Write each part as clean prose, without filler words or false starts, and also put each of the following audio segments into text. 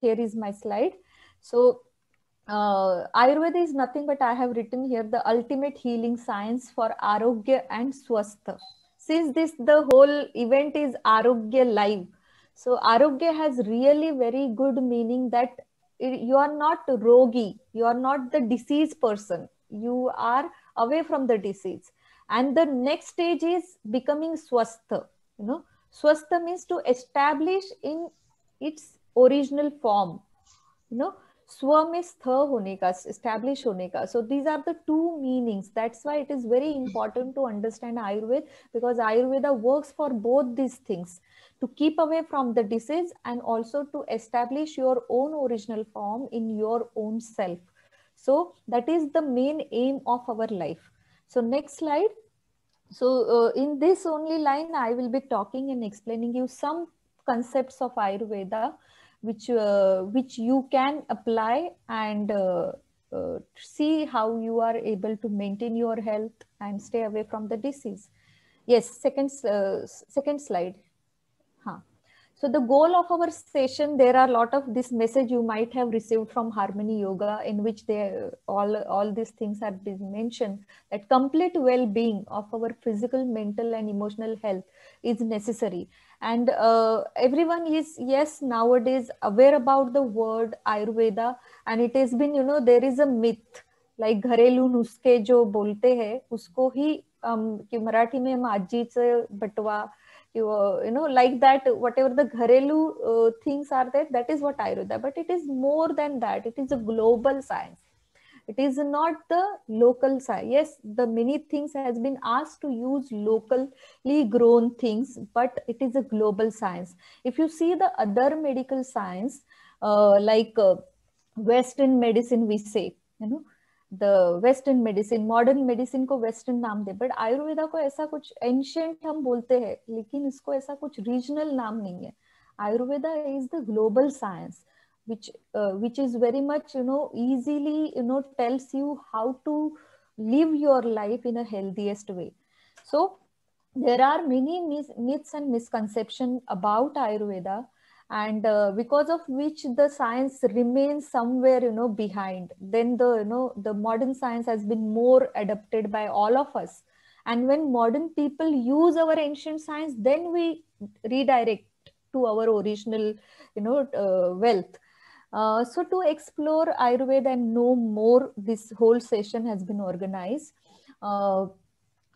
here is my slide. So Ayurveda is nothing but, I have written here, the ultimate healing science for Arogya and Swastha. Since this, the whole event is Arogya Live. So Arogya has really very good meaning that you are not rogi, you are not the diseased person, you are away from the disease. And the next stage is becoming Swastha. You know, Swastha means to establish in its original form. You know, स्व में स्थ होने का, establish होने का. So these are the two meanings. That's why it is very important to understand Ayurveda, because Ayurveda works for both these things, to keep away from the disease and also to establish your own original form in your own self. So that is the main aim of our life. So next slide. So in this only line, I will be talking and explaining you some concepts of Ayurveda, which you can apply and see how you are able to maintain your health and stay away from the disease. Yes, second slide. Huh. So the goal of our session, there are a lot of this message you might have received from Harmony Yoga, in which they all these things have been mentioned, that complete well-being of our physical, mental, and emotional health is necessary. And everyone is, yes, nowadays aware about the word Ayurveda, and it has been, there is a myth like घरेलू नुस्खे जो बोलते हैं उसको ही कि मराठी में हम आजीचं बटवा, like that, whatever the gharelu things are there, that is what Ayurveda. But it is more than that. It is a global science. It is not the local science. Yes, the many things has been asked to use locally grown things, but it is a global science. If you see the other medical science, like Western medicine, we say, the Western medicine, modern medicine को Western नाम दे, but Ayurveda को ऐसा कुछ ancient हम बोलते हैं, लेकिन इसको ऐसा कुछ regional नाम नहीं है. Ayurveda is the global science, which is very much, easily, tells you how to live your life in a healthiest way. So there are many myths and misconceptions about Ayurveda, and because of which the science remains somewhere, behind. Then the modern science has been more adopted by all of us, and when modern people use our ancient science, then we redirect to our original, wealth. So to explore Ayurveda and know more, this whole session has been organized.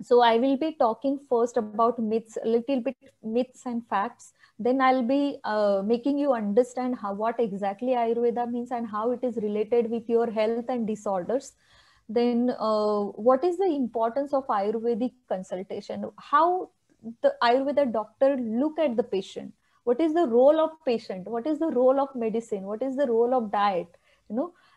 So I will be talking first about myths, a little bit myths and facts. Then I'll be making you understand what exactly Ayurveda means and how it is related with your health and disorders. Then what is the importance of Ayurvedic consultation? How the Ayurveda doctor look at the patient? What is the role of patient? What is the role of medicine? What is the role of diet?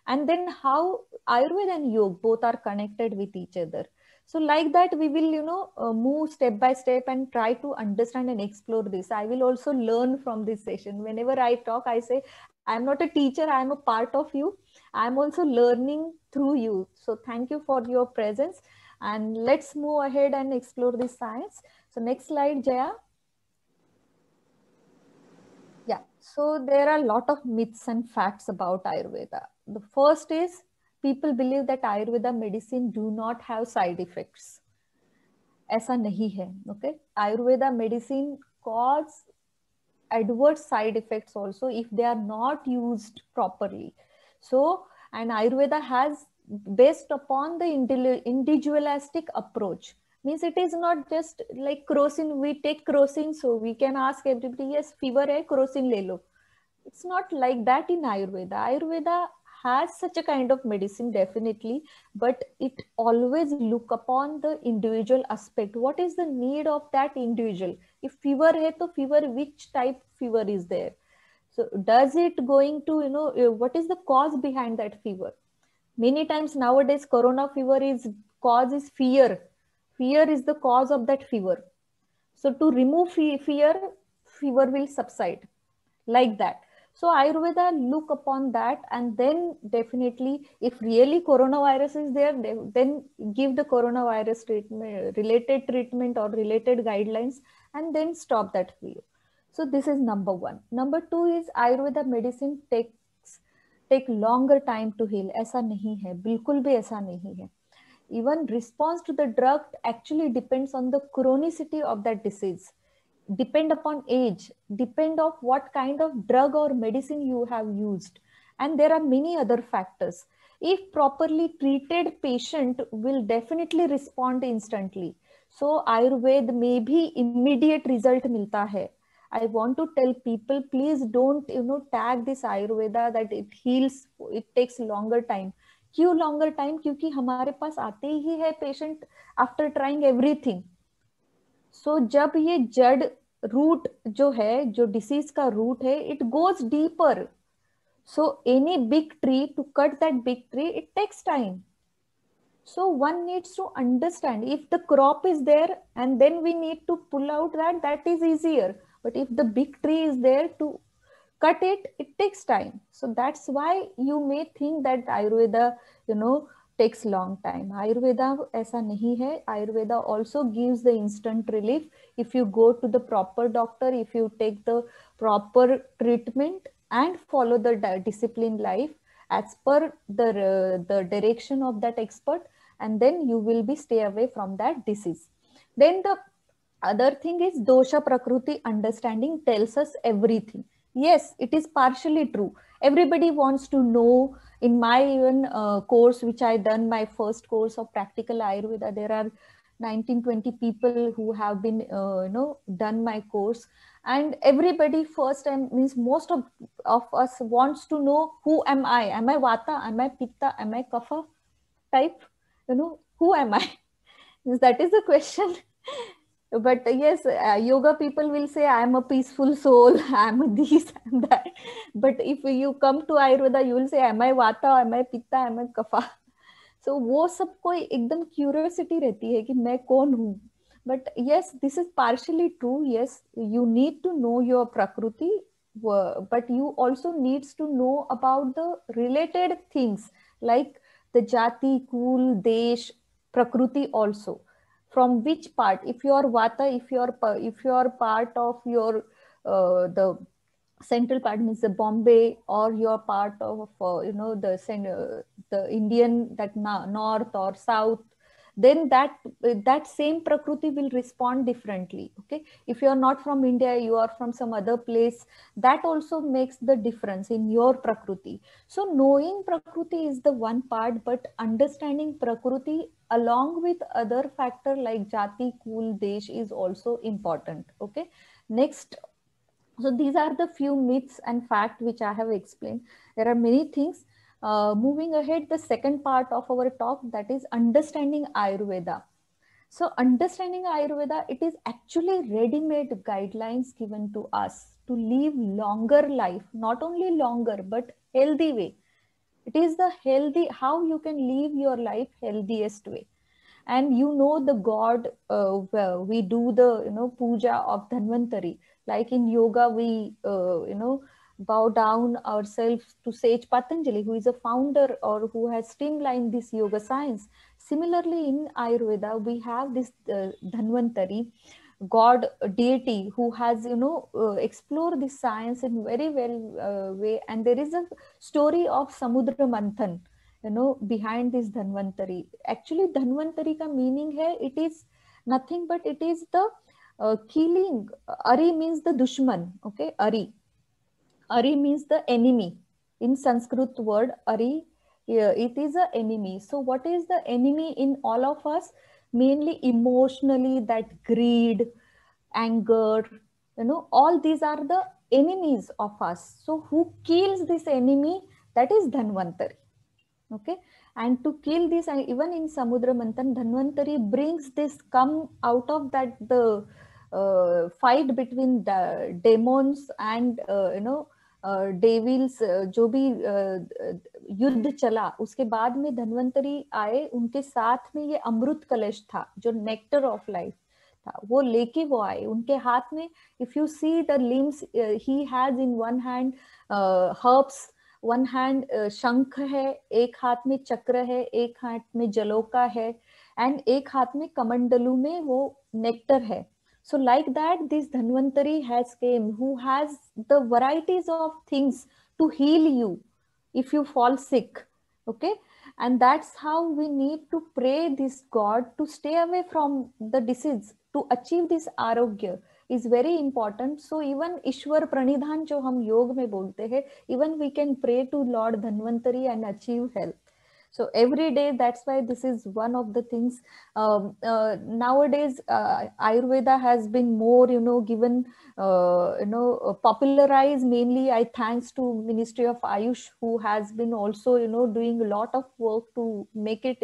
And then how Ayurveda and yoga both are connected with each other. So like that, we will, move step by step and try to understand and explore this. I will also learn from this session. Whenever I talk, I say, I'm not a teacher, I'm a part of you. I'm also learning through you. So thank you for your presence. And let's move ahead and explore this science. So next slide, Jaya. Yeah, so there are a lot of myths and facts about Ayurveda. The first is, people believe that Ayurveda medicine do not have side effects. ऐसा नहीं है, okay? Ayurveda medicine cause adverse side effects also if they are not used properly. So, and Ayurveda has, based upon the individualistic approach, means it is not just like crocin, we take crocin, so we can ask everybody, yes, fever hai, crocin le lo. It's not like that in Ayurveda. Ayurveda has such a kind of medicine, definitely, but it always look upon the individual aspect. What is the need of that individual? If fever hai, to fever, which type fever is there? So does it going to, what is the cause behind that fever? Many times nowadays, corona fever is cause is fear. Fear is the cause of that fever. So to remove fear, fever will subside, like that. So Ayurveda look upon that, and then definitely, if really coronavirus is there, then give the coronavirus treatment, related treatment or related guidelines, and then stop that fear. So this is number one. Number two is Ayurveda medicine take longer time to heal. ऐसा नहीं है, बिल्कुल भी ऐसा नहीं है. Even response to the drug actually depends on the chronicity of that disease, depend upon age, depend of what kind of drug or medicine you have used, and there are many other factors. If properly treated, patient will definitely respond instantly. So Ayurveda में भी immediate result मिलता है. I want to tell people, please don't tag this Ayurveda that it heals, it takes longer time. क्यों longer time? क्योंकि हमारे पास आते ही है patient after trying everything. सो जब ये जड़ रूट जो है, जो डिसीज का रूट है, it goes deeper. So any big tree, to cut that big tree, it takes time. So one needs to understand, if the crop is there and then we need to pull out that is easier. But if the big tree is there, to cut it, it takes time. So that's why you may think that Ayurveda, takes long time. Ayurveda aisa nahi hai. Ayurveda also gives the instant relief if you go to the proper doctor, if you take the proper treatment and follow the disciplined life as per the direction of that expert, and then you will be stay away from that disease. Then the other thing is dosha prakruti understanding tells us everything. Yes, it is partially true. Everybody wants to know. In my even course which I done, my first course of practical Ayurveda, there are 19-20 people who have been done my course, and everybody first time means most of us wants to know, who am I? Am I vata? Am I pitta? Am I kapha type? Who am I? That is the question. But yes, yoga people will say I am a peaceful soul, I am a this and that. But if you come to Ayurveda, you will say am I vata, am I pitta, am I kapha? So वो सबको एकदम curiosity रहती है कि मैं कौन हूँ. But yes, this is partially true. Yes, you need to know your prakriti, but you also needs to know about the related things like the jati, kul, desh, prakriti also. From which part? If you are vata, if you are part of your the central part, means the Bombay, or you're part of the Indian, that north or south, then that same prakriti will respond differently. Okay, if you are not from India, you are from some other place, that also makes the difference in your prakriti. So knowing prakriti is the one part, but understanding prakriti along with other factor like jati, kul, desh is also important. Okay, next. So these are the few myths and facts which I have explained. There are many things. Moving ahead, the second part of our talk, that is understanding Ayurveda. So understanding Ayurveda, it is actually ready-made guidelines given to us to live longer life, not only longer, but healthy way. It is the healthy, how you can live your life healthiest way. And the god, we do the puja of Dhanvantari, like in yoga we bow down ourselves to sage Patanjali, who is a founder or who has streamlined this yoga science. Similarly, in Ayurveda we have this Dhanvantari god, deity, who has explored this science in very well way. And there is a story of Samudra Manthan behind this Dhanvantari. Actually Dhanvantari ka meaning hai, it is nothing but it is the killing. Ari means the dushman. Okay, Ari means the enemy. In Sanskrit word Ari, it is a enemy. So what is the enemy in all of us? Mainly emotionally, that greed, anger, all these are the enemies of us. So who kills this enemy? That is Dhanvantari. Okay, and to kill this, and even in Samudra Manthan, Dhanvantari brings this, come out of that the fight between the demons and devils, जो भी युद्ध चला, उसके बाद में धन्वंतरी आए, उनके साथ में ये अमृत कलश था जो नेक्टर ऑफ लाइफ था, वो लेके वो आए उनके हाथ में. If you see the limbs, he has in one hand herbs, one hand शंख है, एक हाथ में चक्र है, एक हाथ में जलोका है, एंड एक हाथ में कमंडलू में वो नेक्टर है. So like that, this Dhanvantari has came, who has the varieties of things to heal you if you fall sick. Okay, and that's how we need to pray this God to stay away from the disease, to achieve this arogya is very important. So even ईश्वर प्रणिधान जो हम योग में बोलते हैं, even we can pray to Lord Dhanvantari and achieve health. So every day, that's why this is one of the things. Nowadays Ayurveda has been more, given, popularized, mainly I thanks to Ministry of Ayush, who has been also, doing a lot of work to make it,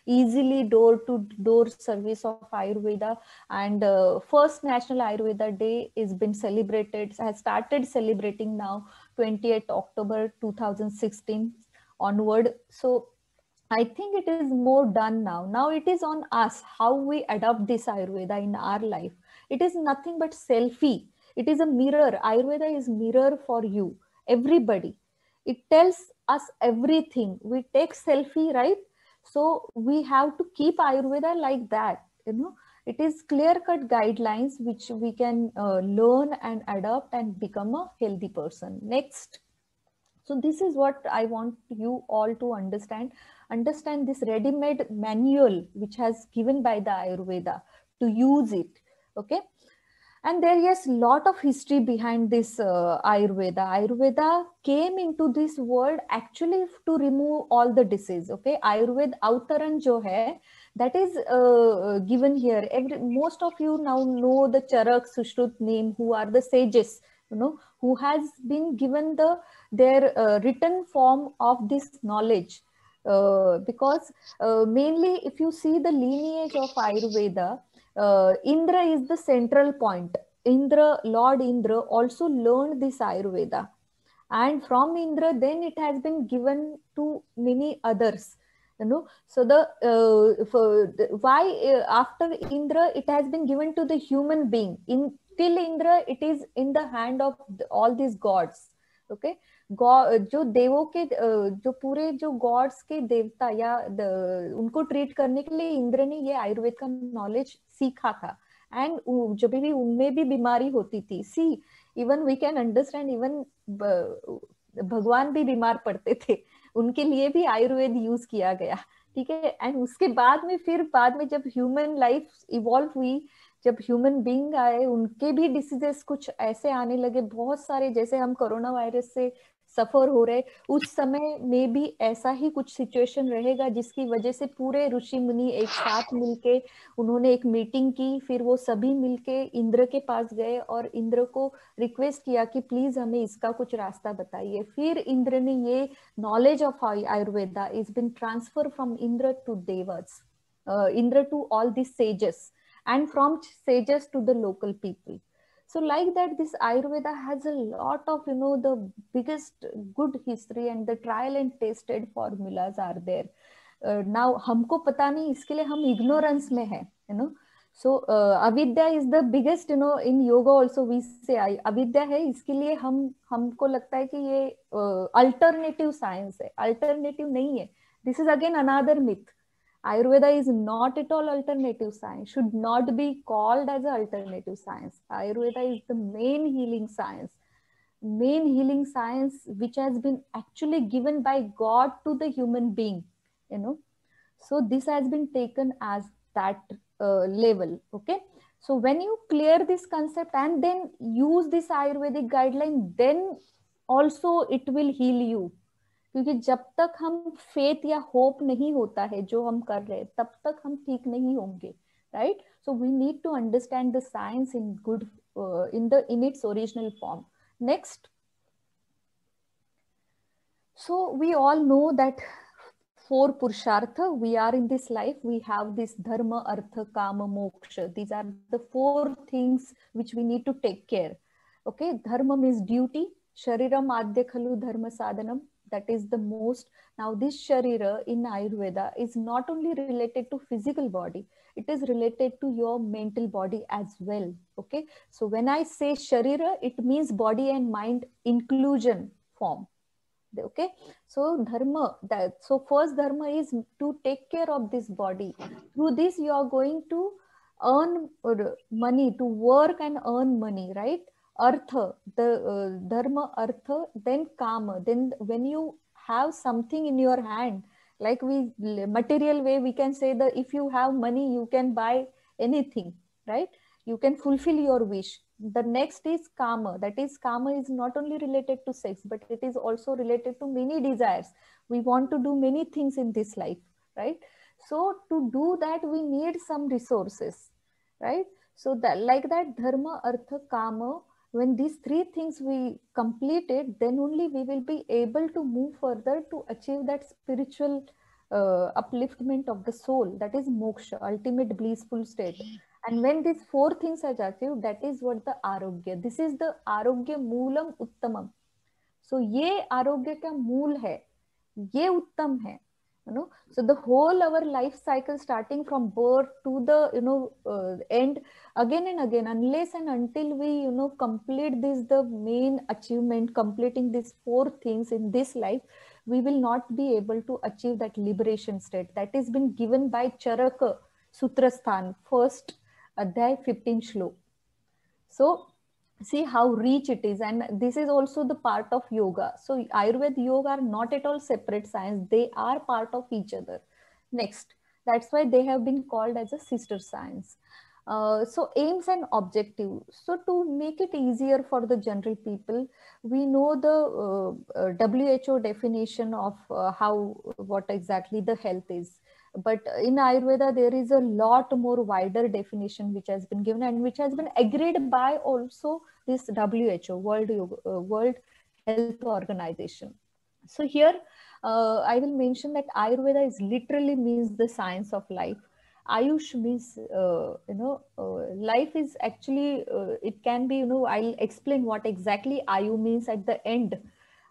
easily door to door service of Ayurveda. And first National Ayurveda Day is been celebrated, has started celebrating now, 28th October 2016 onward. So I think it is more done now. Now it is on us how we adopt this Ayurveda in our life. It is nothing but selfie. It is a mirror. Ayurveda is mirror for you, everybody. It tells us everything. We take selfie, right? So we have to keep Ayurveda like that. It is clear-cut guidelines which we can learn and adopt and become a healthy person. Next. So this is what I want you all to understand this ready-made manual which has given by the Ayurveda, to use it. Okay, and there is lot of history behind this Ayurveda came into this world actually to remove all the disease. Okay, Ayurveda Avtaran jo hai, that is given here. Most of you now know the Charak, Sushruta name, who are the sages, who has been given their written form of this knowledge. Because mainly if you see the lineage of Ayurveda, Indra is the central point. Lord Indra also learned this Ayurveda, and from Indra then it has been given to many others. So why after Indra it has been given to the human being. Till Indra it is in the hand of all these gods. Okay, जो देवों के जो पूरे जो God's के देवता या उनको ट्रीट करने के लिए इंद्र ने ये आयुर्वेद का नॉलेज सीखा था. एंड जब भी उनमें भी बीमारी होती थी, see even we can understand, even भगवान भी बीमार पड़ते थे, उनके लिए भी आयुर्वेद यूज किया गया. ठीक है, एंड उसके बाद में जब ह्यूमन लाइफ इवॉल्व हुई, जब ह्यूमन बीइंग आए, उनके भी डिसीजेस कुछ ऐसे आने लगे बहुत सारे, जैसे हम कोरोना वायरस से सफर हो रहे, उस समय में भी ऐसा ही कुछ सिचुएशन रहेगा, जिसकी वजह से पूरे ऋषि मुनि एक साथ मिलके उन्होंने एक मीटिंग की. फिर वो सभी मिलके इंद्र के पास गए और इंद्र को रिक्वेस्ट किया कि प्लीज हमें इसका कुछ रास्ता बताइए. फिर इंद्र ने ये knowledge of Ayurveda is been transferred from Indra to devas, Indra to all this sages, and from sages to the local people. So like that, this Ayurveda has a lot of, the biggest good history, and the trial and tested formulas are there. Now हमको पता नहीं, इसके लिए हम ignorance में है, So avidya is the biggest, in yoga also we say avidya है, इसके लिए हमको लगता है कि ये alternative science है. Alternative नहीं है. This is again another myth. Ayurveda is not at all alternative science, should not be called as an alternative science. Ayurveda is the main healing science which has been actually given by God to the human being, So this has been taken as that level, okay? So when you clear this concept and then use this Ayurvedic guideline, then also it will heal you. क्योंकि जब तक हम faith या hope नहीं होता है जो हम कर रहे हैं, तब तक हम ठीक नहीं होंगे, right? So we need to understand the science in good in its original form. Next. So we all know that for purushartha we are in this life, we have this dharma, artha, kama, moksha. These are the 4 things which we need to take care. Okay, dharma means duty. Shariram adya khalu dharma sadhanam. That is the most. Now this sharira in Ayurveda is not only related to physical body, it is related to your mental body as well. Okay, so when I say sharira, it means body and mind inclusion form. Okay, so dharma, so first dharma is to take care of this body. Through this you are going to earn money, to work and earn money, right? Artha, the dharma, artha, then kama. Then when you have something in your hand, like we material way, we can say that if you have money, you can buy anything, right? You can fulfill your wish. The next is kama. That is, kama is not only related to sex, but it is also related to many desires. We want to do many things in this life, right? So to do that, we need some resources, right? So that, like that, dharma, artha, kama, when these three things we complete it, then only we will be able to move further to achieve that spiritual upliftment of the soul, that is moksha, ultimate blissful state. And when these four things are achieved, that is what the arogya, this is the arogya moolam uttamam. So ये आरोग्य का मूल है, ये उत्तम है, you know. So the whole our life cycle, starting from birth to the end, again and again, unless and until we complete this, the main achievement, completing these four things in this life, we will not be able to achieve that liberation state that is been given by Charaka Sutrasthan, first adhyay, 15 shlok. So see how rich it is, and this is also the part of yoga. So Ayurveda, yoga are not at all separate science, they are part of each other. Next, that's why they have been called as a sister science. So aims and objective, so to make it easier for the general people, we know the WHO definition of how, what exactly the health is. But in Ayurveda, there is a lot more wider definition which has been given, and which has been agreed by also this WHO, World Health Organization. So here I will mention that Ayurveda is literally means the science of life. Ayush means life is actually it can be, I'll explain what exactly Ayu means at the end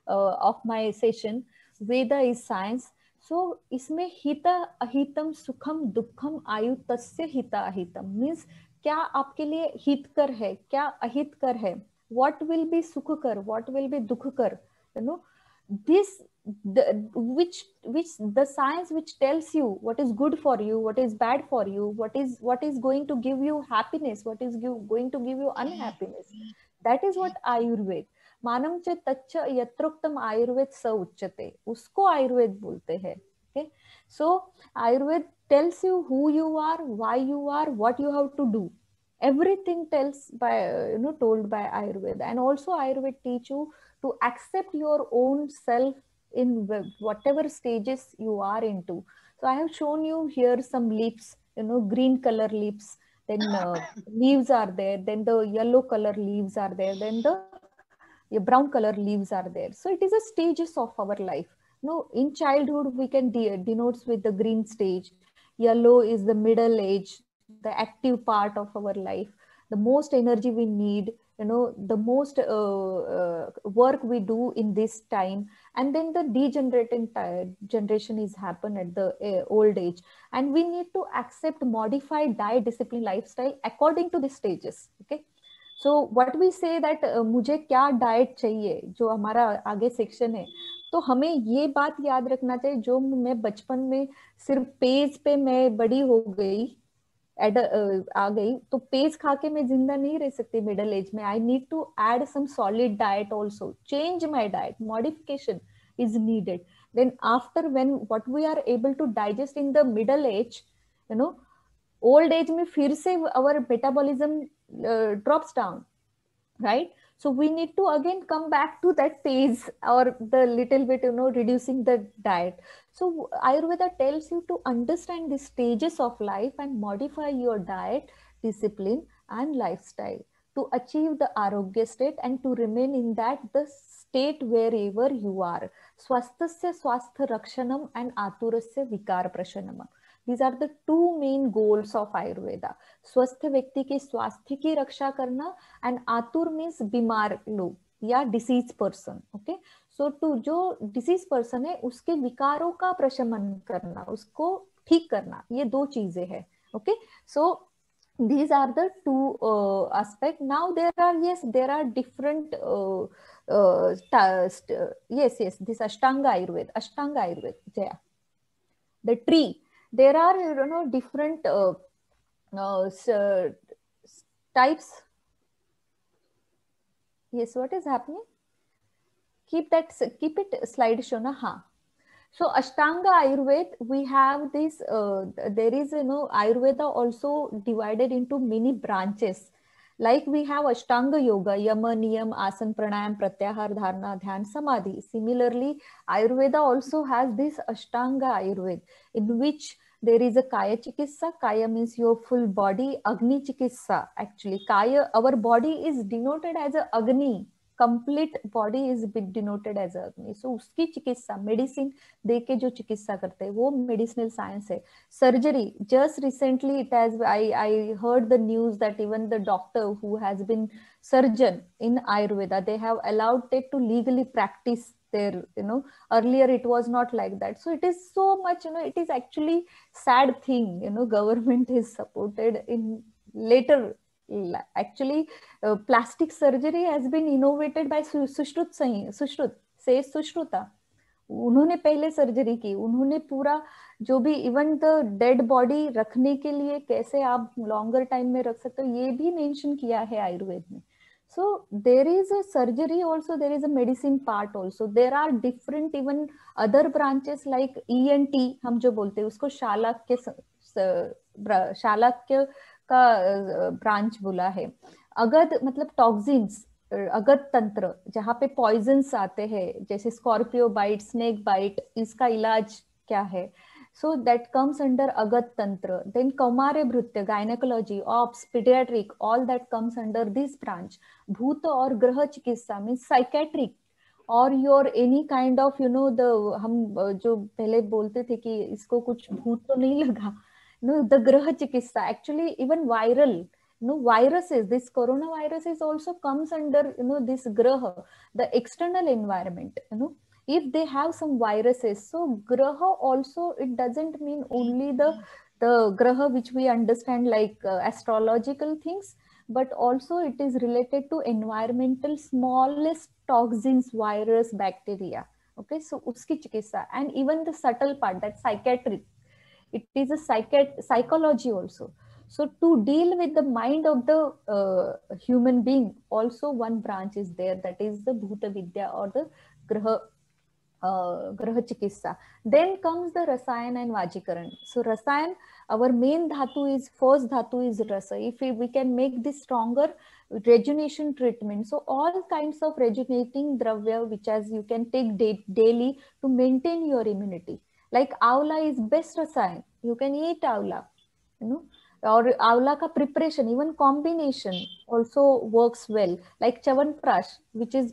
of my session. Veda is science. So इसमें हिता अहितम सुखम दुखम आयु तस्य हिता अहितम means क्या आपके लिए हितकर है, क्या अहितकर है, what will be सुखकर, what will be दुखकर, this which the science which tells you what is good for you, what is bad for you, what is going to give you happiness, what is going to give you unhappiness, that is what Ayurved. मानम च तच्च यत्रोक्तम आयुर्वेद स उच्यते, उसको आयुर्वेद बोलते हैं. Okay, so Ayurved tells you who you are, why you are, what you have to do. Everything tells by told by Ayurveda. And also Ayurveda teach you to accept your own self in whatever stages you are into. So I have shown you here some leaves, green color leaves, then leaves are there, then the yellow color leaves are there, then the brown color leaves are there. So it is a stages of our life. In childhood we can denotes with the green stage, yellow is the middle age, the active part of our life, the most energy we need, the most work we do in this time. And then the degenerating generation is happen at the old age, and we need to accept modified diet, discipline, lifestyle according to the stages. Okay, so what we say that मुझे क्या diet चाहिए, जो हमारा आगे section है, तो हमें ये बात याद रखना चाहिए, जो मैं बचपन में सिर्फ पेज पे मैं बड़ी हो गई, आ गई, तो पेज खा के मैं जिंदा नहीं रह सकती मिडिल एज में. I need to add some solid diet also, change my diet, modification is needed. Then after, when what we are able to digest in the middle age, old age में फिर से our metabolism drops down, right? So we need to again come back to that phase, or the little bit reducing the diet. So Ayurveda tells you to understand the stages of life and modify your diet, discipline and lifestyle to achieve the arogya state and to remain in that the state wherever you are. Swasthasya swastha rakshanam and aturasya vikar prashanam. These are the two main goals of Ayurveda. स्वस्थ व्यक्ति के स्वास्थ्य की रक्षा करना, and आतुर means बीमार लोग या disease person. Okay, so to जो डिसीज पर्सन है उसके विकारों का प्रशमन करना, उसको ठीक करना, ये दो चीजें हैं. Okay, so these are the two aspect. Now there are different yes, this Ashtanga Ayurveda, Jaya. The tree, there are different types. Yes, what is happening? Keep it slideshow na. Ha. So Ashtanga Ayurveda, we have this, there is, Ayurveda also divided into many branches. Like we have Ashtanga Yoga, Yama, Niyam, Asan, Pranayam, Pratyahar, Dharana, Dhyan, Samadhi. Similarly, Ayurveda also has this Ashtanga Ayurveda, in which there is a Kaya Chikitsa. Kaya means your full body. Agni Chikitsa, actually. Kaya, our body is denoted as a Agni. Complete body is denoted as a Agni. So उसकी चिकित्सा, medicine दे के जो चिकित्सा करते हैं वो medicinal science है. Surgery, just recently it has, I heard the news that even the doctor who has been surgeon in Ayurveda, they have allowed it to legally practice their, earlier it was not like that. So it is so much, it is actually sad thing, government is supported in later. Actually, plastic surgery has been innovated by Sushrut says Sushruta. उन्होंने पहले surgery की, उन्होंने पूरा जो भी even the dead body रखने के लिए कैसे आप लॉन्गर टाइम में रख सकते हो ये भी मेंशन किया है आयुर्वेद में. So there is a surgery also, there is a medicine part also. There are different even other branches like ENT हम जो बोलते हैं उसको शालाक्य का ब्रांच बोला है. अगध मतलब टॉक्सिन्स, अगध तंत्र जहाँ पे पॉइजन्स आते हैं जैसे स्कॉर्पियो बाइट, स्नेक बाइट, इसका इलाज क्या है. So that comes under Agada Tantra. Then Kaumarya Bhritya, gynaecology, obs, paediatric, all that comes under this branch. Bhoot और ग्रह चिकित्सा मीन्स साइकेट्रिक और your any kind of the, हम जो पहले बोलते थे कि इसको कुछ भूत तो नहीं लगा, द ग्रह चिकित्सा. Actually even viral, viruses, this coronavirus is also comes under this graha, the external environment. If they have some viruses, so graha also, it doesn't mean only the graha which we understand like astrological things, but also it is related to environmental smallest toxins, virus, bacteria. Okay, so uski chikitsa. And even the subtle part, that psychiatric, it is a psychology also. So to deal with the mind of the human being, also one branch is there, that is the Bhuta Vidya or the Graha Chikitsa. Then comes the Rasayan and Vajikaran. So Rasayan, our main dhatu is, first dhatu is Rasa. If we can make this stronger, rejuvenation treatment. So all kinds of rejuvenating dravya which as you can take daily to maintain your immunity. Like Avla is best Rasayan. You can eat Avla, और आंवला का preparation, even combination also works well, like Chyawanprash, which is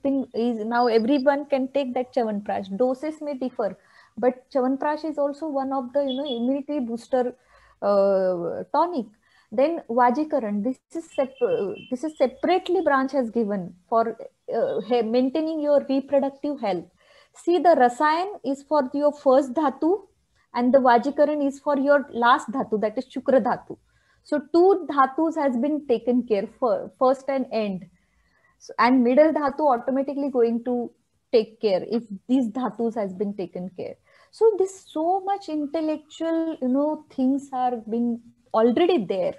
now everyone can take that Chyawanprash. Doses may differ, but Chyawanprash is also one of the immunity booster tonic. Then Vajikaran, this is separately branch has given for maintaining your reproductive health. See, the Rasayan is for your first dhatu and the Vajikaran is for your last dhatu, that is Shukra dhatu. So two dhatus has been taken care for, first and end. So, and middle dhatu automatically going to take care if these dhatus has been taken care. So this so much intellectual, things are being already there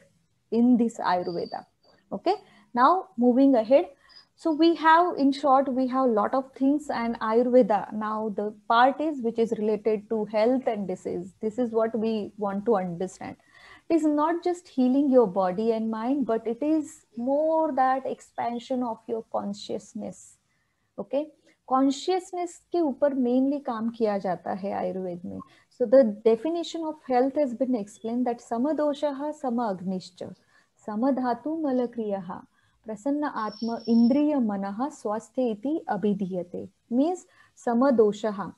in this Ayurveda. Okay. Now moving ahead. So we have, in short, we have a lot of things and Ayurveda. Now the part is which is related to health and disease. This is what we want to understand. It is not just healing your body and mind, but it is more that expansion of your consciousness. Okay, consciousness के ऊपर mainly काम किया जाता है आयुर्वेद में. So the definition of health has been explained that samadoshaha samagnischa samadhatu malakriyaha prasanna atma indriya manaha swasthe iti abhidhiyate. Means samadoshaha,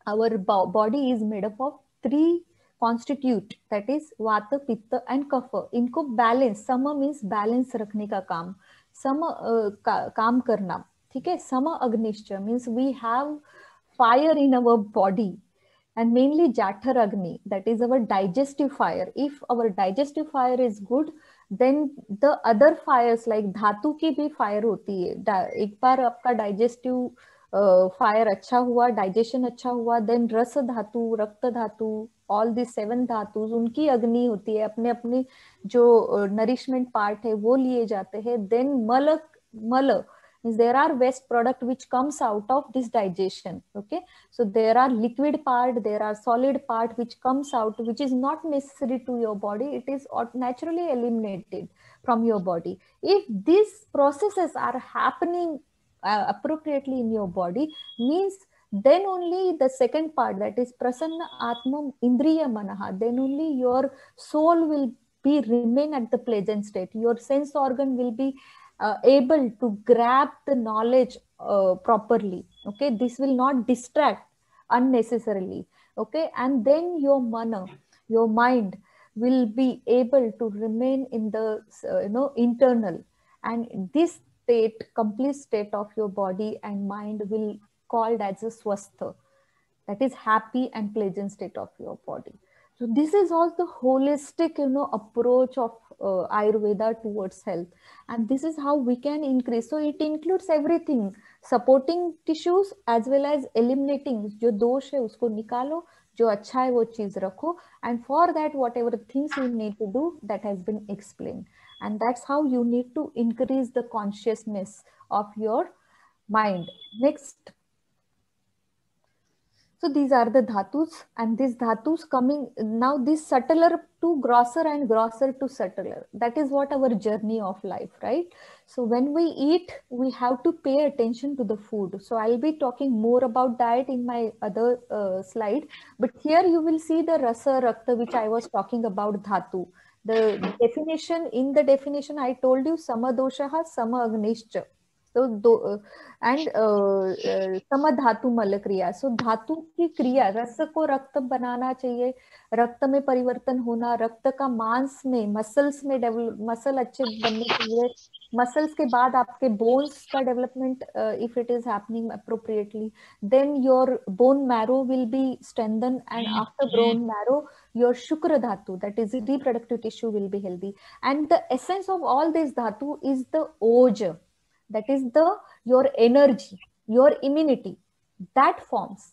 our body is made up of three constitute, that is vata, pitta and kapha. इनको balance, sama means balance रखने का काम, sama काम करना, ठीक है. sama agnischa means we have fire in our body, and mainly Jathar Agni, that is our digestive fire. If our digestive fire is good, then the other fires like धातु की भी fire होती है. एक बार आपका digestive फायर अच्छा हुआ, digestion अच्छा हुआ, देन रस धातु, रक्त धातु, ऑल दी 7 धातुज, उनकी अग्नि होती है, अपने अपनी जो नरिशमेंट पार्ट है वो लिए जाते हैं. देन मल, मल there are waste product which comes out of this digestion. Okay, so there are liquid part, there are solid part which comes out, which is not necessary to your body, it is naturally eliminated from your body. If these processes are happening appropriately in your body, means then only the second part, that is prasanna atma indriya manaha, then only your soul will be remain at the pleasant state, your sense organ will be able to grab the knowledge properly. Okay, this will not distract unnecessarily. Okay, and then your mana, your mind will be able to remain in the internal, and this state, complete state of your body and mind will called as a swastha, that is happy and pleasant state of your body. So this is all the holistic approach of Ayurveda towards health, and this is how we can increase. So it includes everything, supporting tissues as well as eliminating. जो दोष है उसको निकालो, जो अच्छा है वो चीज रखो, and for that whatever things you need to do, that has been explained, and that's how you need to increase the consciousness of your mind. Next. So these are the dhatus, and these dhatus coming now, this subtler to grosser and grosser to subtler. That is what our journey of life, right? So when we eat, we have to pay attention to the food. So I'll be talking more about diet in my other slide, but here you will see the rasa rakta, which I was talking about dhatu. The definition, in the definition I told you, samadoshaha sama agnishcha. So and समधातु मल क्रिया. सो धातु की क्रिया, रस को रक्त बनाना चाहिए, रक्त में परिवर्तन होना, रक्त का मांस में, मसल्स में डेवलप, मसल अच्छे बनने चाहिए, मसल्स के बाद आपके बोन्स का development if it is happening appropriately, then your bone marrow will be strengthen, and after bone marrow your shukra dhatu, that is reproductive tissue, will be healthy. And the essence of all this dhatu is the oja, that is the your energy, your immunity, that forms.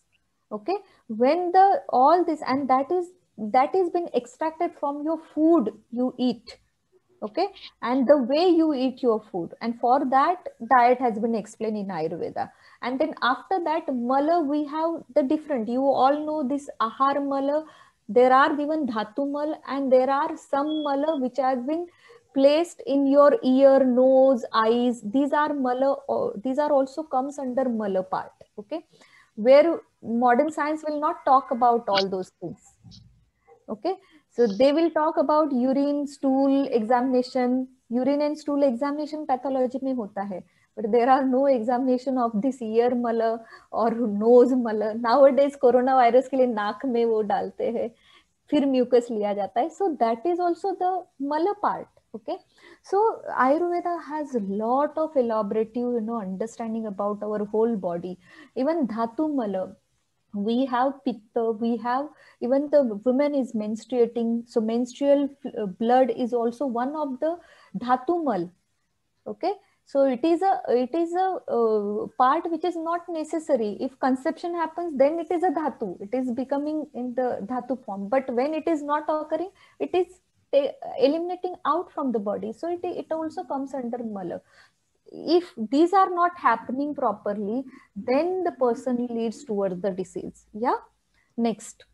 Okay, when the all this, and that is been extracted from your food you eat. Okay, and the way you eat your food, and for that diet has been explained in Ayurveda. And then after that mala, we have the different, you all know this ahar mala, there are given dhatu mal, and there are some mala which has been placed in your ear, nose, eyes. These are mala, these are also comes under mala part. Okay, where modern science will not talk about all those things. Okay, so they will talk about urine, stool examination. Urine and stool examination pathology में होता है, but there are no examination of this ear mala or nose mala. Nowadays corona virus के लिए नाक में वो डालते हैं, फिर mucus लिया जाता है. So that is also the mala part. Okay, so Ayurveda has a lot of elaborative understanding about our whole body. Even dhatu mala, we have pitta, we have, even the woman is menstruating, so menstrual blood is also one of the dhatu mal. Okay, so it is a part which is not necessary. If conception happens, then it is a dhatu, it is becoming in the dhatu form, but when it is not occurring, it is eliminating out from the body, so it also comes under mala. If these are not happening properly, then the person leads towards the disease. Yeah. Next.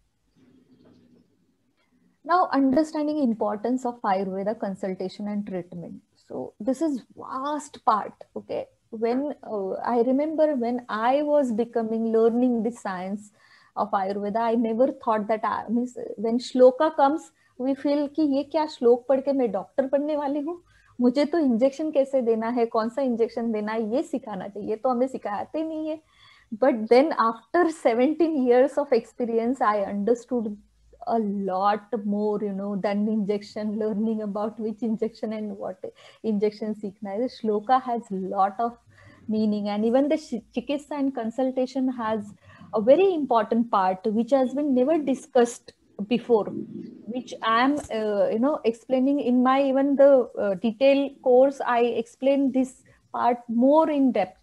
Now, understanding importance of Ayurveda consultation and treatment. So this is vast part. Okay, when I remember when I was learning the science of Ayurveda, I never thought that means when shloka comes, we feel कि ये क्या श्लोक पढ़ के मैं doctor बनने वाली हूँ, मुझे तो इंजेक्शन कैसे देना है, कौन सा इंजेक्शन देना है, ये सिखाना चाहिए, तो हमें सिखाते नहीं है. But then after 17 years of experience, I understood a lot more, than injection, learning about which injection and what injection seekhna hai. The shloka has a lot of meaning, and even the chikitsa and consultation has a very important part which has been never discussed before, which I am explaining in my even the detailed course. I explain this part more in depth.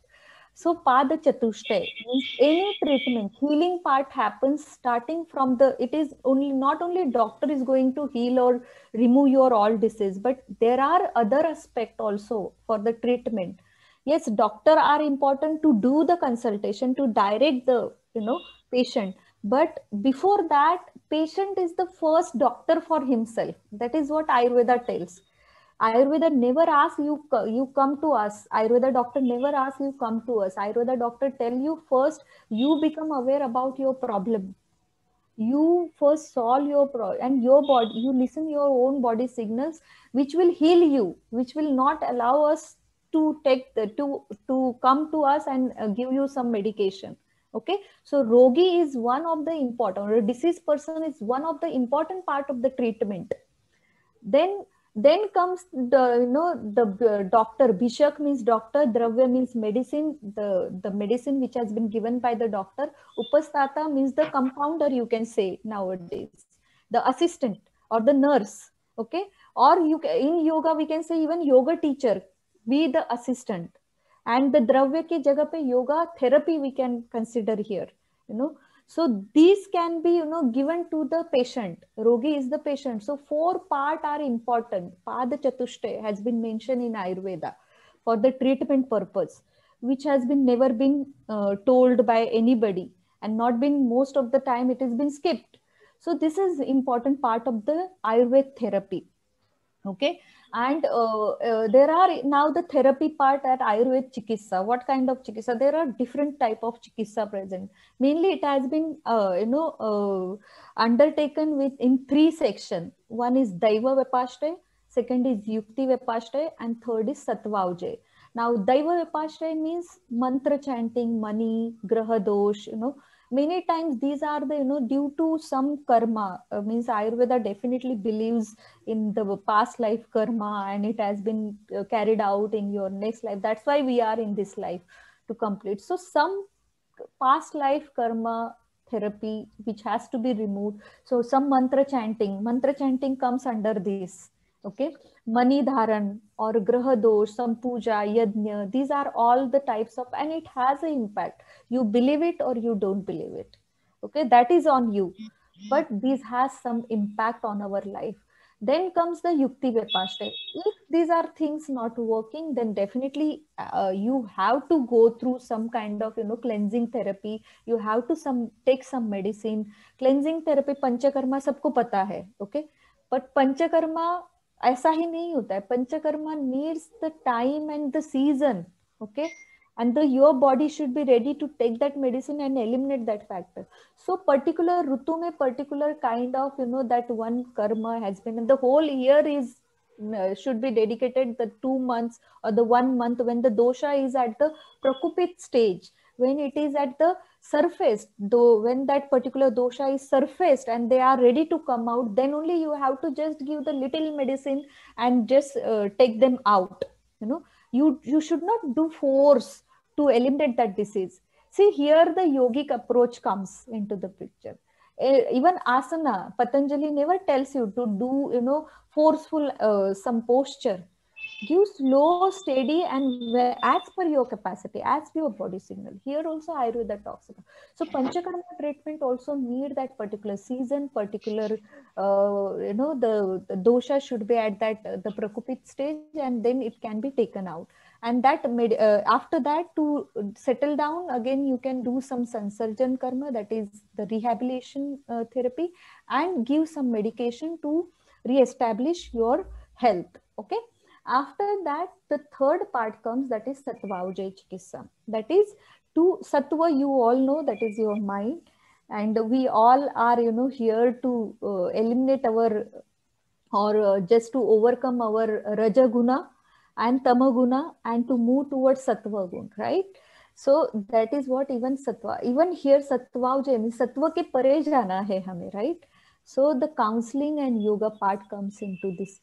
So Pada Chatushtay means any treatment, healing part happens starting from the, it is only, not only doctor is going to heal or remove your all disease, but there are other aspect also for the treatment. Yes, doctor are important to do the consultation, to direct the, patient. But before that, patient is the first doctor for himself. That is what Ayurveda tells. Ayurveda never asks you, you come to us. Ayurveda doctor never asks you come to us. Ayurveda doctor tell you first, you become aware about your problem. You first solve your and your body, you listen your own body signals, which will heal you, which will not allow us to take the, to come to us and give you some medication. Okay, so rogi is one of the important, or a deceased person is one of the important part of the treatment. Then comes the, the doctor. Bishak means doctor, dravya means medicine, the medicine which has been given by the doctor. Upastata means the compounder, you can say nowadays, the assistant or the nurse. Okay, or in yoga we can say even yoga teacher, be the assistant. And the dravya ke jagah pe yoga therapy we can consider here, you know. So these can be, given to the patient. Rogi is the patient. So four part are important. Pada Chatushtay has been mentioned in Ayurveda for the treatment purpose, which has been never been told by anybody, and not been, most of the time it has been skipped. So this is important part of the Ayurveda therapy. Okay, and there are now the therapy part at Ayurveda Chikitsa. What kind of Chikitsa? There are different type of Chikitsa present. Mainly it has been undertaken with in three sections. One is Daiva Vipashtay, second is Yukti Vipashtay, and third is Satvavjay. Now Daiva Vipashtay means mantra chanting, money, graha dosh, many times these are the, due to some karma, means Ayurveda definitely believes in the past life karma, and it has been carried out in your next life. That's why we are in this life to complete. So some past life karma therapy which has to be removed. So some mantra chanting comes under this. Okay, mani dharan or graha dosh, some puja, yajna, these are all the types of, and it has an impact. You believe it or you don't believe it. Okay, that is on you, but this has some impact on our life. Then comes the Yukti Vipashtay. If these are things not working, then definitely you have to go through some kind of, cleansing therapy. You have to take some medicine. Cleansing therapy, Panchakarma सबको पता है. Okay, but Panchakarma ऐसा ही नहीं होता है. Panchakarma needs the time and the season. Okay, and your body should be ready to take that medicine and eliminate that factor. So particular rutu mein particular kind of, that one karma has been, and the whole year is should be dedicated the 2 months or the 1 month when the dosha is at the prakupit stage, when it is at the surface, though when that particular dosha is surfaced and they are ready to come out, then only you have to just give the little medicine and just take them out. You should not do force to eliminate that disease. See, here the yogic approach comes into the picture. Even asana, Patanjali never tells you to do, forceful some posture. Give slow, steady, and as per your capacity, as per your body signal. Here also Ayurveda talks about. So Panchakarma treatment also need that particular season, particular, the dosha should be at that the prakupit stage, and then it can be taken out. And that after that, to settle down again, you can do some sansarjan karma, that is the rehabilitation therapy, and give some medication to re-establish your health. Okay, after that, the third part comes, that is Satvavjay Chikitsa. That is, to Sattva, you all know, that is your mind, and we all are, here to eliminate our, or just to overcome our Rajaguna and Tamaguna, and to move towards Sattva Gun, right? So that is what even Sattva, even here Sattva means Sattva ke pare jana hai hame, right? So the counseling and yoga part comes into this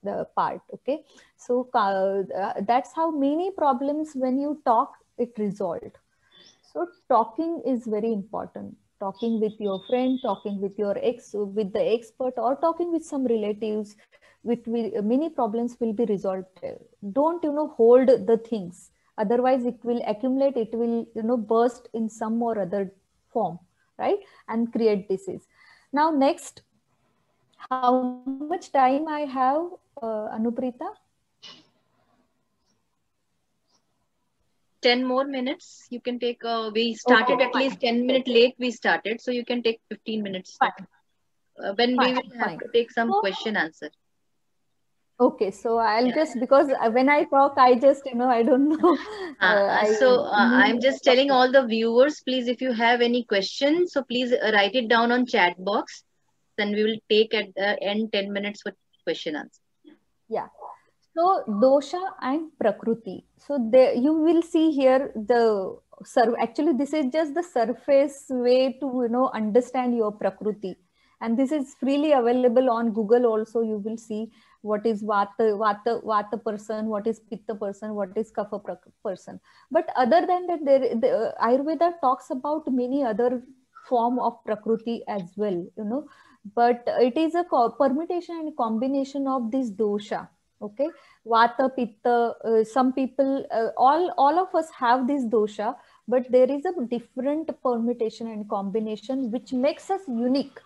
the part. Okay, so that's how many problems, when you talk, it resolved. So talking is very important. Talking with your friend, talking with your with the expert, or talking with some relatives, with many problems will be resolved. Don't hold the things. Otherwise it will accumulate, it will burst in some or other form, right, and create disease. Now next, how much time I have, Anuprita? 10 more minutes you can take. We started Okay, at fine. least 10 minutes late we started, so you can take 15 minutes Fine, when we fine, will have fine. to take some So, question answer. okay, so I'll Yeah. just, because when I talk, I just, I don't know. I I'm lose just the telling topic. all the viewers, please, if you have any questions, so please write it down on chat box. Then we will take at the end 10 minutes for question answer. Yeah. So dosha and prakriti. So there you will see here the actually this is just the surface way to understand your prakriti, and this is freely available on Google also. You will see what is vata person, what is pitta person, what is kapha person. But other than that, the Ayurveda talks about many other form of prakriti as well. But it is a permutation and combination of this dosha. Okay, vata pitta, some people, all of us have this dosha, but there is a different permutation and combination which makes us unique.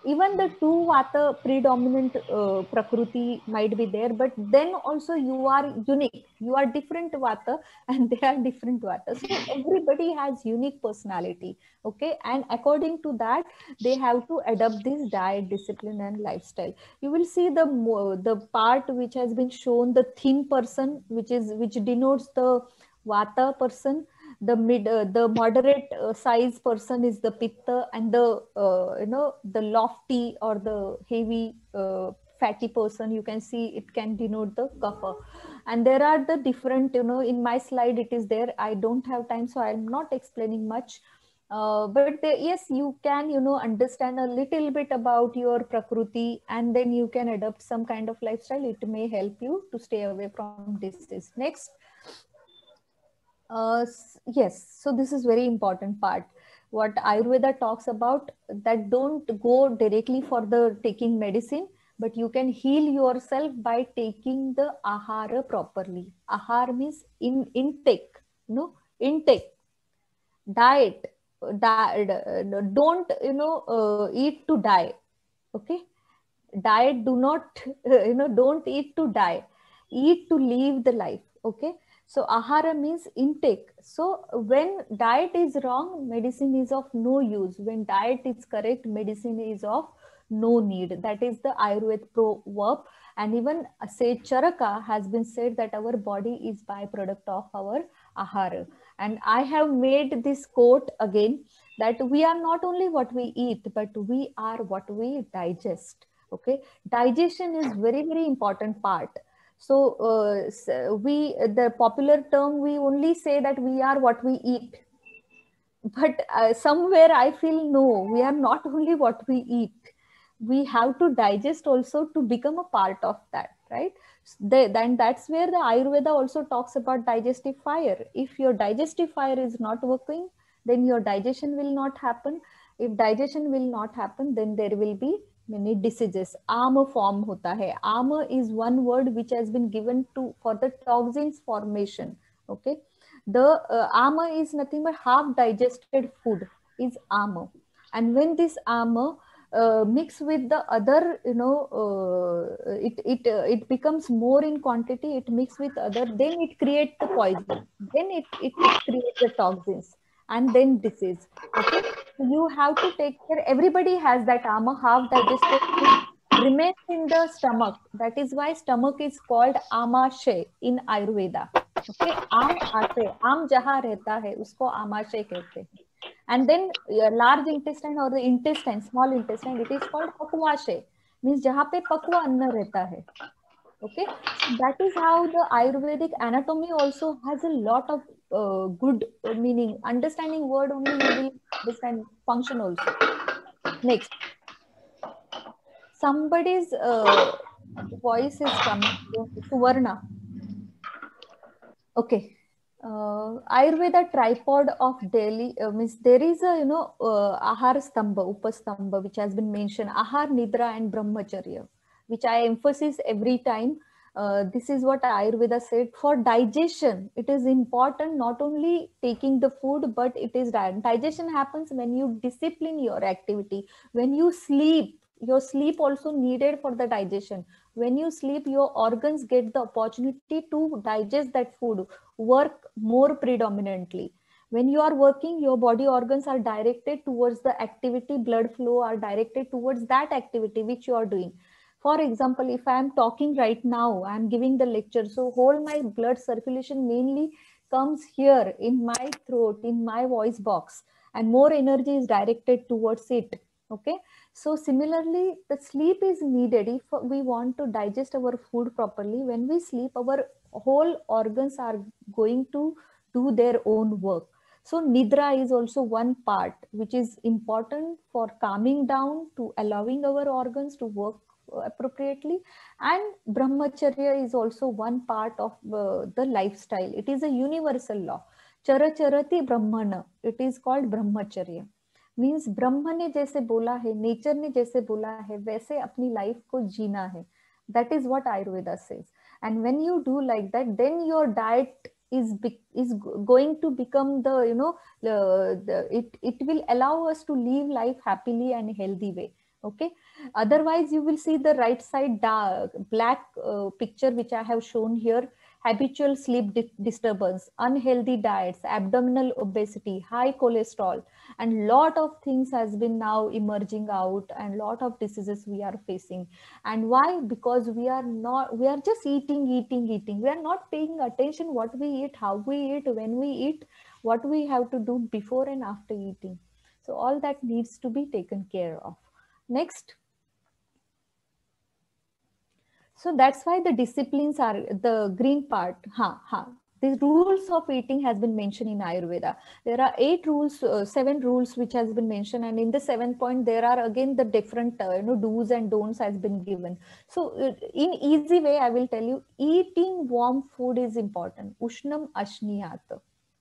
Even the two vata predominant prakriti might be there, but then also you are unique, you are different vata and they are different vata, so everybody has unique personality. Okay, and according to that they have to adopt this diet, discipline and lifestyle. You will see the part which has been shown, the thin person, which denotes the vata person. The moderate size person is the pitta, and the the lofty or the heavy fatty person, you can see it can denote the kapha. And there are the different, in my slide it is there, I don't have time, so I'm not explaining much. But yes, you can understand a little bit about your prakriti, and then you can adopt some kind of lifestyle. It may help you to stay away from disease. Next. Yes, so this is very important part. What Ayurveda talks about, that don't go directly for the taking medicine, but you can heal yourself by taking the ahara properly. Ahar means intake, intake, diet. Don't eat to die. Okay, diet, do not don't eat to die, eat to live the life. Okay, so ahara means intake. So when diet is wrong, medicine is of no use. When diet is correct, medicine is of no need. That is the Ayurveda proverb. And even say Charaka has been said that our body is byproduct of our ahara. And I have made this quote again, that we are not only what we eat, but we are what we digest. Okay, digestion is very important part. So we, the popular term, we only say that we are what we eat, but somewhere I feel no, we are not only what we eat, we have to digest also to become a part of that, right? Then that's where the Ayurveda also talks about digestive fire. If your digestive fire is not working, then your digestion will not happen. If digestion will not happen, then there will be many diseases. Ama form hota hai. Ama is one word which has been given to for the toxins formation. Okay, the ama is nothing but half digested food is ama. And when this ama mix with the other, it becomes more in quantity, it mix with other, then it creates the poison, then it creates the toxins, and then disease. Okay, so you have to take care. Everybody has that ama, half digested food remains in the stomach. That is why stomach is called amashay in Ayurveda. Okay, आम आशय, आम जहां रहता है उसको आमाशय कहते हैं. And then large intestine or the intestine, small intestine, it is called pakvashay, means जहां पे पक्व अन्न रहता है. Okay, so that is how the Ayurvedic anatomy also has a lot of good meaning. Understanding word only you will understand function also. Next, somebody's voice is coming. Suvarna. Okay. Ayurveda tripod of Delhi means there is a Ahar Stamba, Upastamba, which has been mentioned, Ahar, Nidra, and Brahmacharya, which I emphasize every time. This is what Ayurveda said. For digestion, it is important not only taking the food, but it is digestion happens when you discipline your activity. When you sleep, your sleep also needed for the digestion. When you sleep, your organs get the opportunity to digest that food, work more predominantly. When you are working, your body organs are directed towards the activity, blood flow are directed towards that activity which you are doing. For example, if I am talking right now, I am giving the lecture, so whole my blood circulation mainly comes here in my throat, in my voice box, and more energy is directed towards it. Okay, so similarly the sleep is needed if we want to digest our food properly. When we sleep, our whole organs are going to do their own work. So nidra is also one part which is important for calming down, to allowing our organs to work appropriately. And brahmacharya is also one part of the lifestyle. It is a universal law. Chara charati brahmana, it is called brahmacharya. Means ब्रह्म ने जैसे बोला है, nature ने जैसे बोला है, वैसे अपनी लाइफ को जीना है. That is what Ayurveda says. And when you do like that, then your diet is going to become the, you know, it will allow us to live life happily and healthy way. Okay, otherwise you will see the right side dark black picture which I have shown here. Habitual sleep disturbance, unhealthy diets, abdominal obesity, high cholesterol, and lot of things has been now emerging out, and lot of diseases we are facing. And why? Because we are just eating. We are not paying attention what we eat, how we eat, when we eat, what we have to do before and after eating. So all that needs to be taken care of. Next. So that's why the disciplines are the green part. The rules of eating has been mentioned in Ayurveda. There are 8 rules, 7 rules which has been mentioned, and in the 7th point there are again the different do's and don'ts has been given. So in easy way, I will tell you, eating warm food is important. Ushnam ashniyat.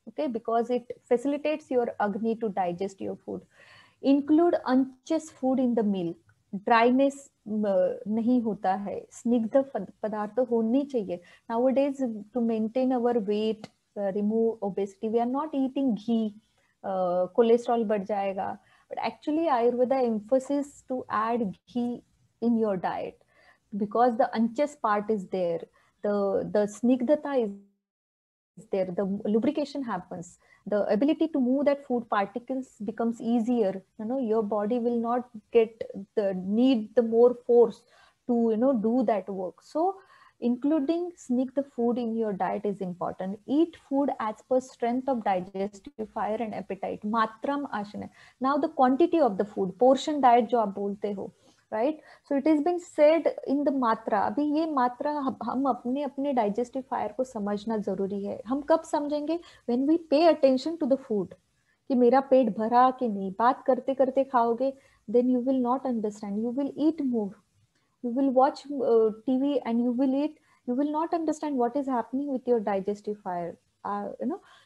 Okay, because it facilitates your agni to digest your food. Include unches food in the meal. Dryness नहीं होता है, स्निग्ध पदार्थ होनी चाहिए. Nowadays, to maintain our weight, remove obesity, we are not eating ghee. Cholesterol बढ़ जाएगा. But actually Ayurveda emphasis to add ghee in your diet, because the anchas part is there, the snigdhata is there, the lubrication happens, the ability to move that food particles becomes easier. Your body will not get the more force to do that work. So including sneak the food in your diet is important. Eat food as per strength of digestive fire and appetite. Matram ashana. Now the quantity of the food, portion diet जो आप बोलते हो, right? So it has been said in the मात्रा. अभी ये मात्रा हम अपने अपने digestive fire को समझना जरूरी है. हम कब समझेंगे? When we pay attention to the food. कि मेरा पेट भरा कि नहीं. बात करते करते खाओगे, then you will not understand. You will eat more. You will watch TV and you will eat. You will not understand what is happening with your digestive fire.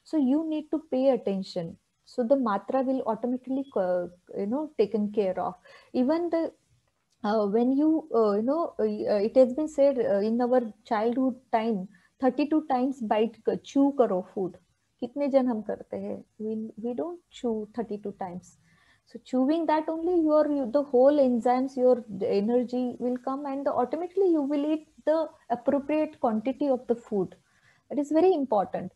So you need to pay attention. So the matra will automatically taken care of. Even the when you it has been said in our childhood time, 32 times bite chew karo food. कितने जन हम करते हैं? We don't chew 32 times. So chewing that only, the whole enzymes, your energy will come, and automatically you will eat the appropriate quantity of the food. That is very important.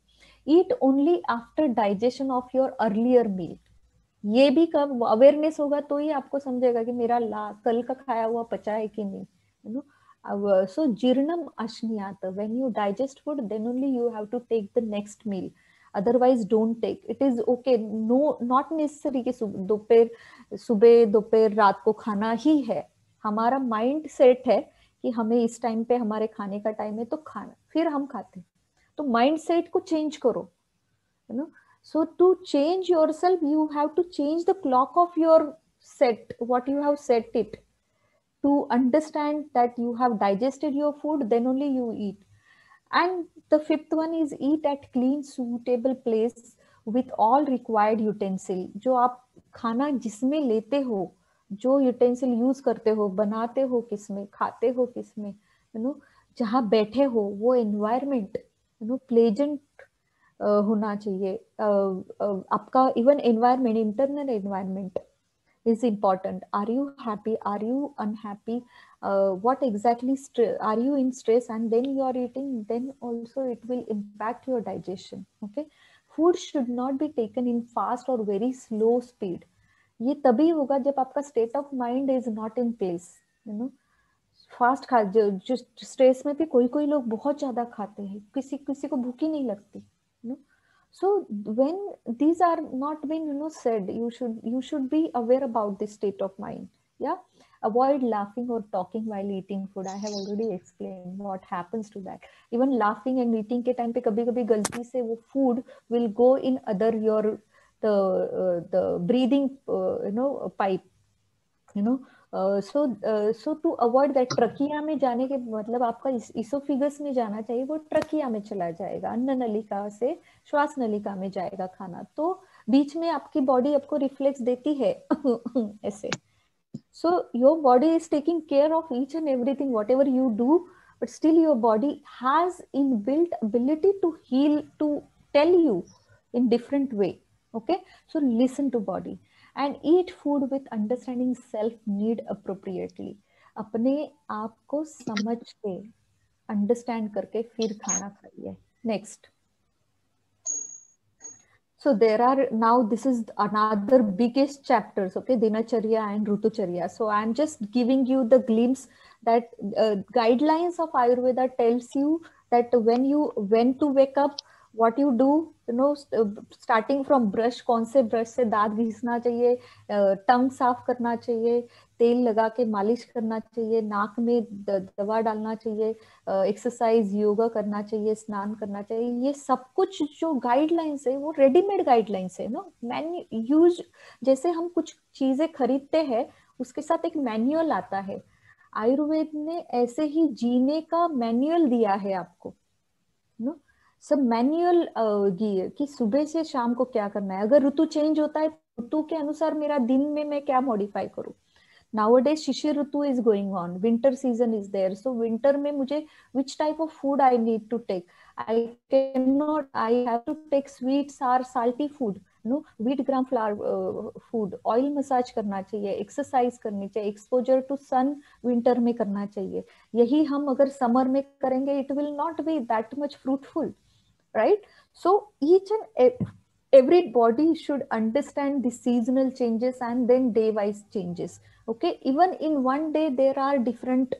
Eat only after digestion of your earlier meal. ये भी कब awareness होगा तो ही आपको समझेगा कि मेरा कल का खाया हुआ पचा है कि नहीं. So jirnam ashniyat. When you digest food, then only you have to take the next meal. Otherwise don't take. It is okay. No, not necessary कि सुबह दोपहर रात को खाना ही है. हमारा माइंड सेट है कि हमें इस टाइम पे हमारे खाने का टाइम है तो खाना, फिर हम खाते. तो माइंड सेट को चेंज करो. So to change yourself, you have to change the clock of your set, what you have set it. To understand that you have digested your food, then only you eat. And the 5th one is eat at clean, suitable place with all required utensil. जो आप खाना जिसमें लेते हो, जो utensil use करते हो, बनाते हो किसमें, खाते हो किसमें, जहाँ बैठे हो वो एनवायरमेंट प्लेजेंट होना चाहिए. आपका even environment, internal environment is important. Are you happy? Are you unhappy? What exactly are you in stress and then you are eating? Then also it will impact your digestion. Okay, food should not be taken in fast or very slow speed. ये तभी होगा जब आपका state of mind is not in place. you know fast खा जो stress में भी कोई कोई लोग बहुत ज्यादा खाते हैं, किसी किसी को भूख ही नहीं लगती. So when these are not been said, you should be aware about this state of mind. Yeah, avoid laughing or talking while eating food. I have already explained what happens to that. Even laughing and eating के time पे कभी कभी गलती से वो food will go in other your the breathing pipe. So to avoid that, trachea में जाने के मतलब आपका इसोफिगस में जाना चाहिए, वो ट्रकिया में चला जाएगा, अन्न नलिका से श्वास नलिका में जाएगा खाना. तो बीच में आपकी बॉडी आपको रिफ्लेक्स देती है ऐसे. So your body is taking care of each and everything whatever you do, but still your body has inbuilt ability to heal, to tell you in different way. Okay, so listen to body and eat food with understanding self need appropriately. अपने आप को समझ के understand करके फिर खाना खाइए. Next. So there are now, this is another biggest chapters, okay, Dinacharya and Rutucharya. So I'm just giving you the glimpse that guidelines of Ayurveda tells you that when to wake up, what you do, starting from brush, कौन से brush से दांत घिसना चाहिए, टंग साफ करना चाहिए, तेल लगा के मालिश करना चाहिए, नाक में दवा डालना चाहिए, एक्सरसाइज योगा करना चाहिए, स्नान करना चाहिए. ये सब कुछ जो गाइडलाइंस है वो रेडीमेड गाइडलाइंस है. यूज जैसे हम कुछ चीजें खरीदते हैं उसके साथ एक मैन्युअल आता है. आयुर्वेद ने ऐसे ही जीने का मैन्युअल दिया है आपको. सब मैन्युअल कि सुबह से शाम को क्या करना है. अगर ऋतु चेंज होता है, ऋतु के अनुसार मेरा दिन में मैं क्या मॉडिफाई करूं. Nowadays Shishir Ritu is going on, winter season is there, so winter में मुझे which type of food I need to take. I have to take sweet, sour, salty food, wheat gram flour food. Oil massage करना चाहिए, exercise करनी चाहिए, exposure to sun winter में करना चाहिए. यही हम अगर summer में करेंगे, it will not be that much fruitful, right? So each and every body should understand the seasonal changes and then day wise changes. Okay, even in one day there are different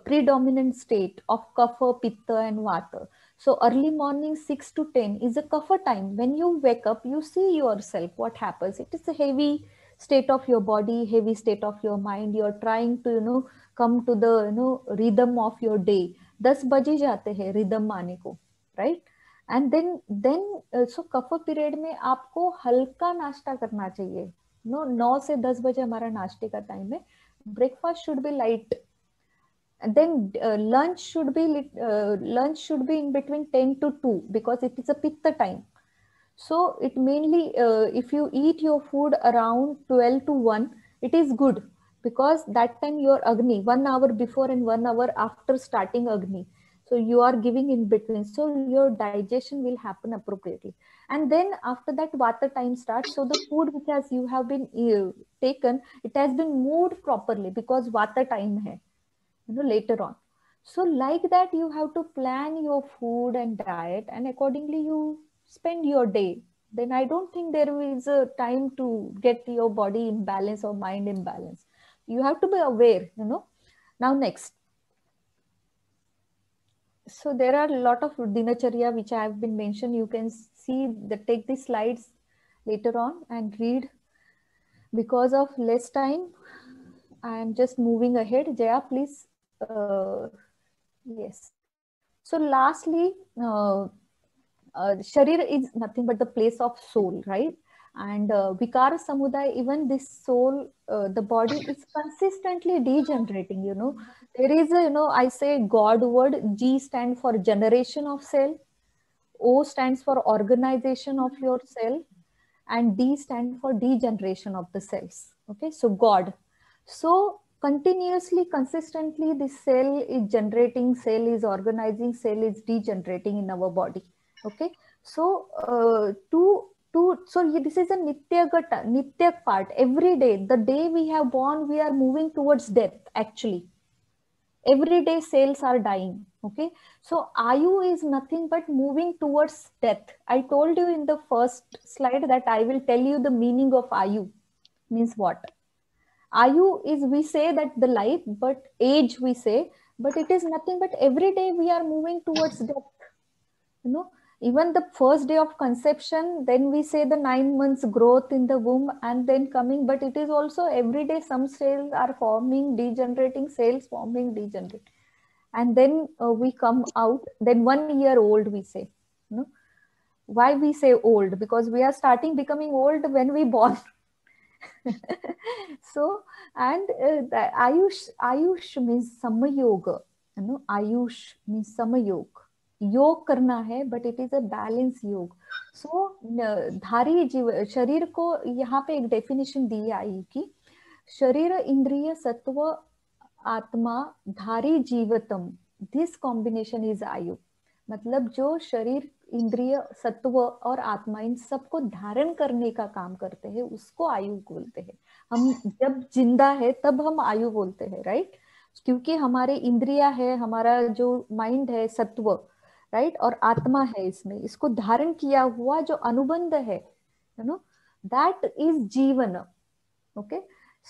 predominant state of kapha, pitta and vata. So early morning 6 to 10 is a kapha time. When you wake up, you see yourself what happens. It is a heavy state of your body, heavy state of your mind. You are trying to come to the rhythm of your day. 10 बजे जाते हैं rhythm आने को, right? And then so कफ period में आपको हल्का नाश्ता करना चाहिए. 9 से 10 बजे हमारा नाश्ते का टाइम है. Breakfast should be light. Then lunch should be in between 10 to 2 because it is a pitta time. So it mainly if you eat your food around 12 to 1, it is good because that time your agni 1 hour before and 1 hour after starting agni. So you are giving in between, so your digestion will happen appropriately. And then after that vata time starts. So the food which has you have been taken, it has been moved properly because vata time hai, later on. So like that you have to plan your food and diet and accordingly you spend your day. Then I don't think there is a time to get your body in balance or mind in balance. You have to be aware. Now next. So there are a lot of dinacharya which I have been mentioned. You can see take the slides later on and read. Because of less time, I am just moving ahead. Jaya, please. Yes. So lastly, Sharir is nothing but the place of soul, right? And Vikara Samudaya, even this soul, the body is consistently degenerating, There is a, I say God word, G stands for generation of cell, O stands for organization of your cell, and D stands for degeneration of the cells. Okay, so God. So continuously, consistently, this cell is generating, cell is organizing, cell is degenerating in our body. Okay, so this is a nitya part. Every day, the day we have born, we are moving towards death. Actually, every day cells are dying. Okay, so Ayu is nothing but moving towards death. I told you in the first slide that I will tell you the meaning of Ayu means what. Ayu is, we say that the life, but age we say, but it is nothing but every day we are moving towards death. You know, even the first day of conception, then we say the 9 months growth in the womb and then coming, but it is also every day some cells are forming, degenerating, cells forming, degenerating. And then we come out, then 1 year old we say. You know, why we say old? Because we are starting becoming old when we born. So, and Ayush means Samayoga. You know, Ayush means Samayog. योग करना है, but it is a balance योग. So धारी जीव शरीर को यहाँ पे एक डेफिनेशन दी है आयु की. शरीर इंद्रिय सत्व आत्मा धारी जीवतम, दिस कॉम्बिनेशन इज आयु. मतलब जो शरीर इंद्रिय सत्व और आत्मा इन सबको धारण करने का काम करते हैं उसको आयु बोलते हैं. हम जब जिंदा है तब हम आयु बोलते हैं, राइट? क्योंकि हमारे इंद्रिया है, हमारा जो माइंड है सत्व, राइट, और आत्मा है, इसमें इसको धारण किया हुआ जो अनुबंध है, यू नो, दैट इज जीवन. ओके,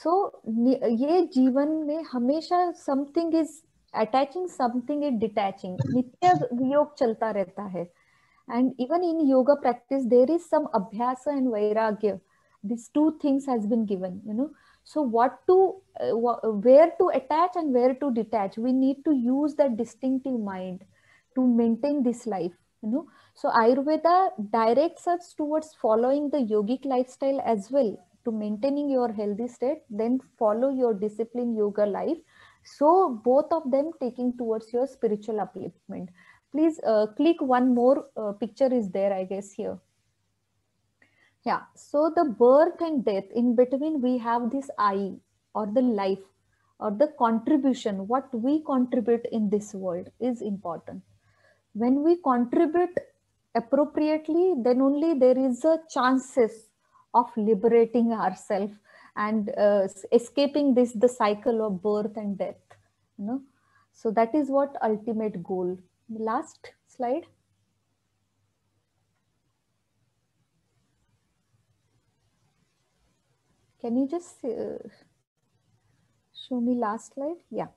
सो ये जीवन में हमेशा something is attaching, something is detaching, नित्य वियोग चलता रहता है. And even in yoga practice there is some अभ्यास एंड वैराग्य. These two things has been given, you know. So where to attach and where to detach, we need to use that distinctive mind to maintain this life, you know. So Ayurveda directs us towards following the yogic lifestyle as well, to maintaining your healthy state, then follow your discipline yoga life. So both of them taking towards your spiritual upliftment. Please click one more picture is there, I guess, here. Yeah, so the birth and death, in between we have this I, or the life, or the contribution, what we contribute in this world is important. When we contribute appropriately, then only there is a chances of liberating ourselves and escaping the cycle of birth and death, you know. So that is what ultimate goal. Last slide. Can you just show me last slide? Yeah.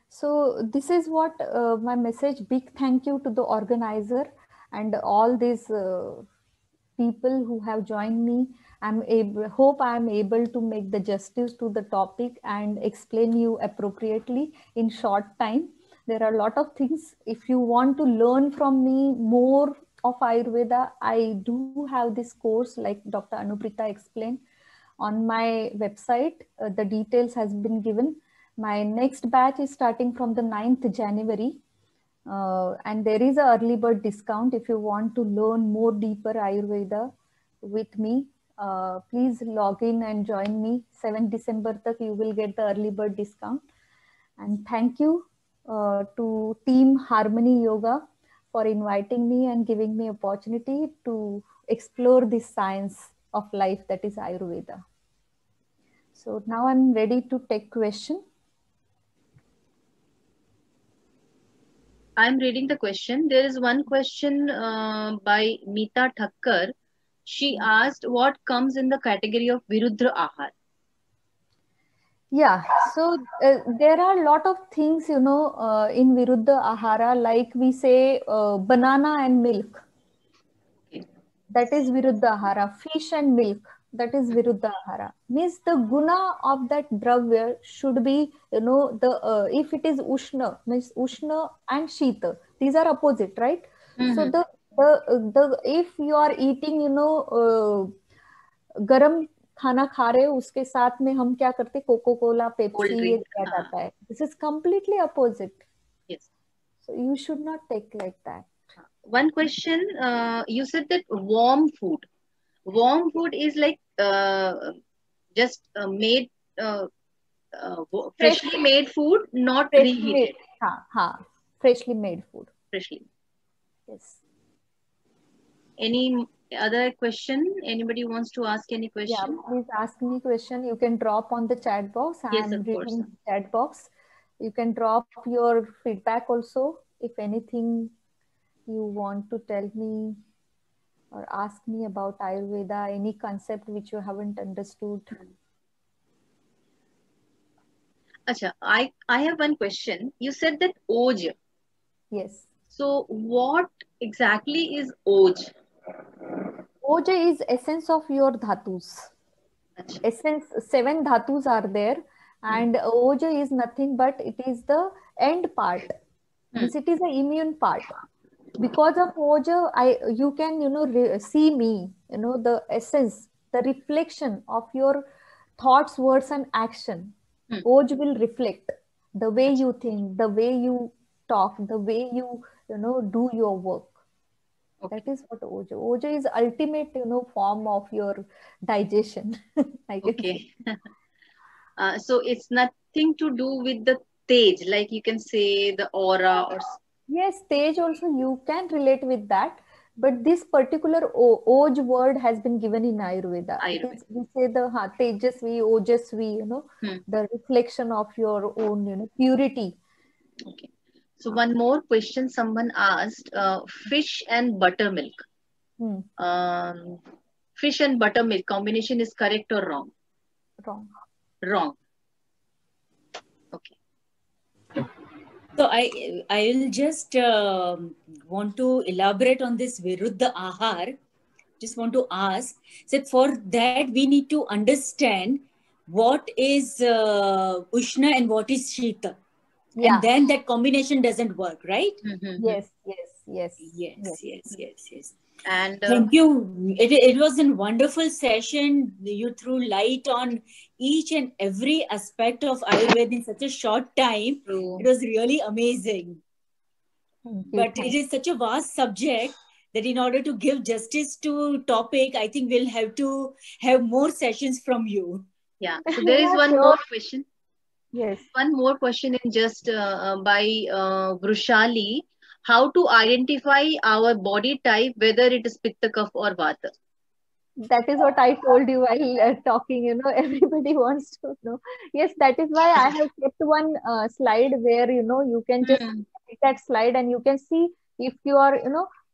So this is what my message. Big thank you to the organizer and all these people who have joined me. Hope I am able to make the justice to the topic and explain you appropriately in short time. There are a lot of things. If you want to learn from me more of Ayurveda, I do have this course like Dr. Anuprita explained on my website. The details has been given. My next batch is starting from the 9th January. And there is an early bird discount if you want to learn more deeper Ayurveda with me. Please log in and join me. 7 December tak you will get the early bird discount. And thank you to Team Harmony Yoga for inviting me and giving me opportunity to explore this science of life, that is Ayurveda. So now I'm ready to take question. I'm reading the question. There is one question by Meeta Thakkar. She asked, what comes in the category of Virudra Ahar? Yeah, so there are a lot of things, you know, in Viruddha Ahara, like we say banana and milk. Okay. That is Viruddha Ahara. Fish and milk, that is Viruddha Ahara. Means the guna of that dravya should be, you know, the if it is Ushna, means Ushna and Shita, these are opposite, right? So the if you are eating, you know, garam खाना खा रहे हो, उसके साथ में हम क्या करते, कोको कोला, पेप्सी, ये दिया जाता है. This is completely opposite. Yes. So you should not take like that. One question, you said that warm food. Warm food is like just made freshly made food, not freshly made, reheated. freshly made food. Freshly. Yes. Any other question? Anybody wants to ask any Yeah, question? please ask me question. You can drop on the chat box. Yes, I'm of course. reading the chat box. You can drop your feedback also. If anything you want to tell me or ask me about Ayurveda, any concept which you haven't understood. Acha, I have one question. You said that Oj. Yes. So what exactly is Oj? Oja is essence of your dhatus. Acha. Essence, 7 dhatus are there, and Oja is nothing but it is the end part. Hmm. Means it is the immune part. Because of Oja, you can see me, the essence, the reflection of your thoughts, words, and action. Hmm. Oj will reflect the way Acha. you think, the way you talk, the way you do your work. Okay. That is what Oja. Oja is ultimate, form of your digestion. I can say. Okay. So it's nothing to do with the Tej, like you can say the aura or. Yes, stage also you can relate with that, but this particular Oj word has been given in Ayurveda. It Ayurveda. is, we say the Tejasvi, Ojasvi, Hmm. the reflection of your own, purity. Okay. So one more question someone asked, fish and buttermilk. Hmm, Um, Fish and buttermilk combination is correct or wrong? wrong. Wrong. Okay. So I will just want to elaborate on this Viruddha Ahar. Just want to ask that for that we need to understand what is Ushna and what is Shita. Yeah. And then that combination doesn't work, right? Mm-hmm. Yes. Yes. Yes. Yes. Yes. And Thank you. It was a wonderful session. You threw light on each and every aspect of Ayurveda in such a short time. true. It was really amazing. Thank you. But it is such a vast subject that in order to give justice to topic, I think we'll have to have more sessions from you. Yeah. So there is Yeah, one sure. more question. Yes. One more question in just by Vrushali. How to identify our body type, whether it is Pitta, Kapha or Vata? That is what I told you while talking. Everybody wants to know. Yes, that is why I have kept one slide where you can just Hmm. hit that slide and you can see if you are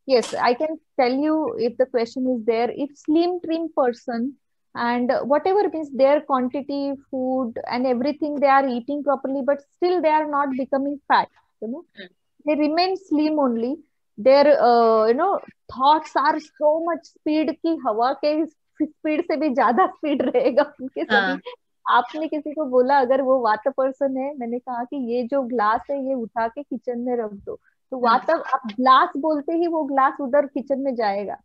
yes, I can tell you if the question is there. If slim trim person and whatever means their quantity food and everything they are eating properly, but still they are not becoming fat. You know Hmm. they remain slim only. Their thoughts are so much speed कि हवा के speed से भी ज्यादा speed रहेगा उनके सभी. हाँ. आपने किसी को बोला अगर वो वात पर्सन है, मैंने कहा कि ये जो ग्लास है ये उठा के किचन में रख दो, तो वात आप ग्लास बोलते ही वो ग्लास उधर किचन में जाएगा.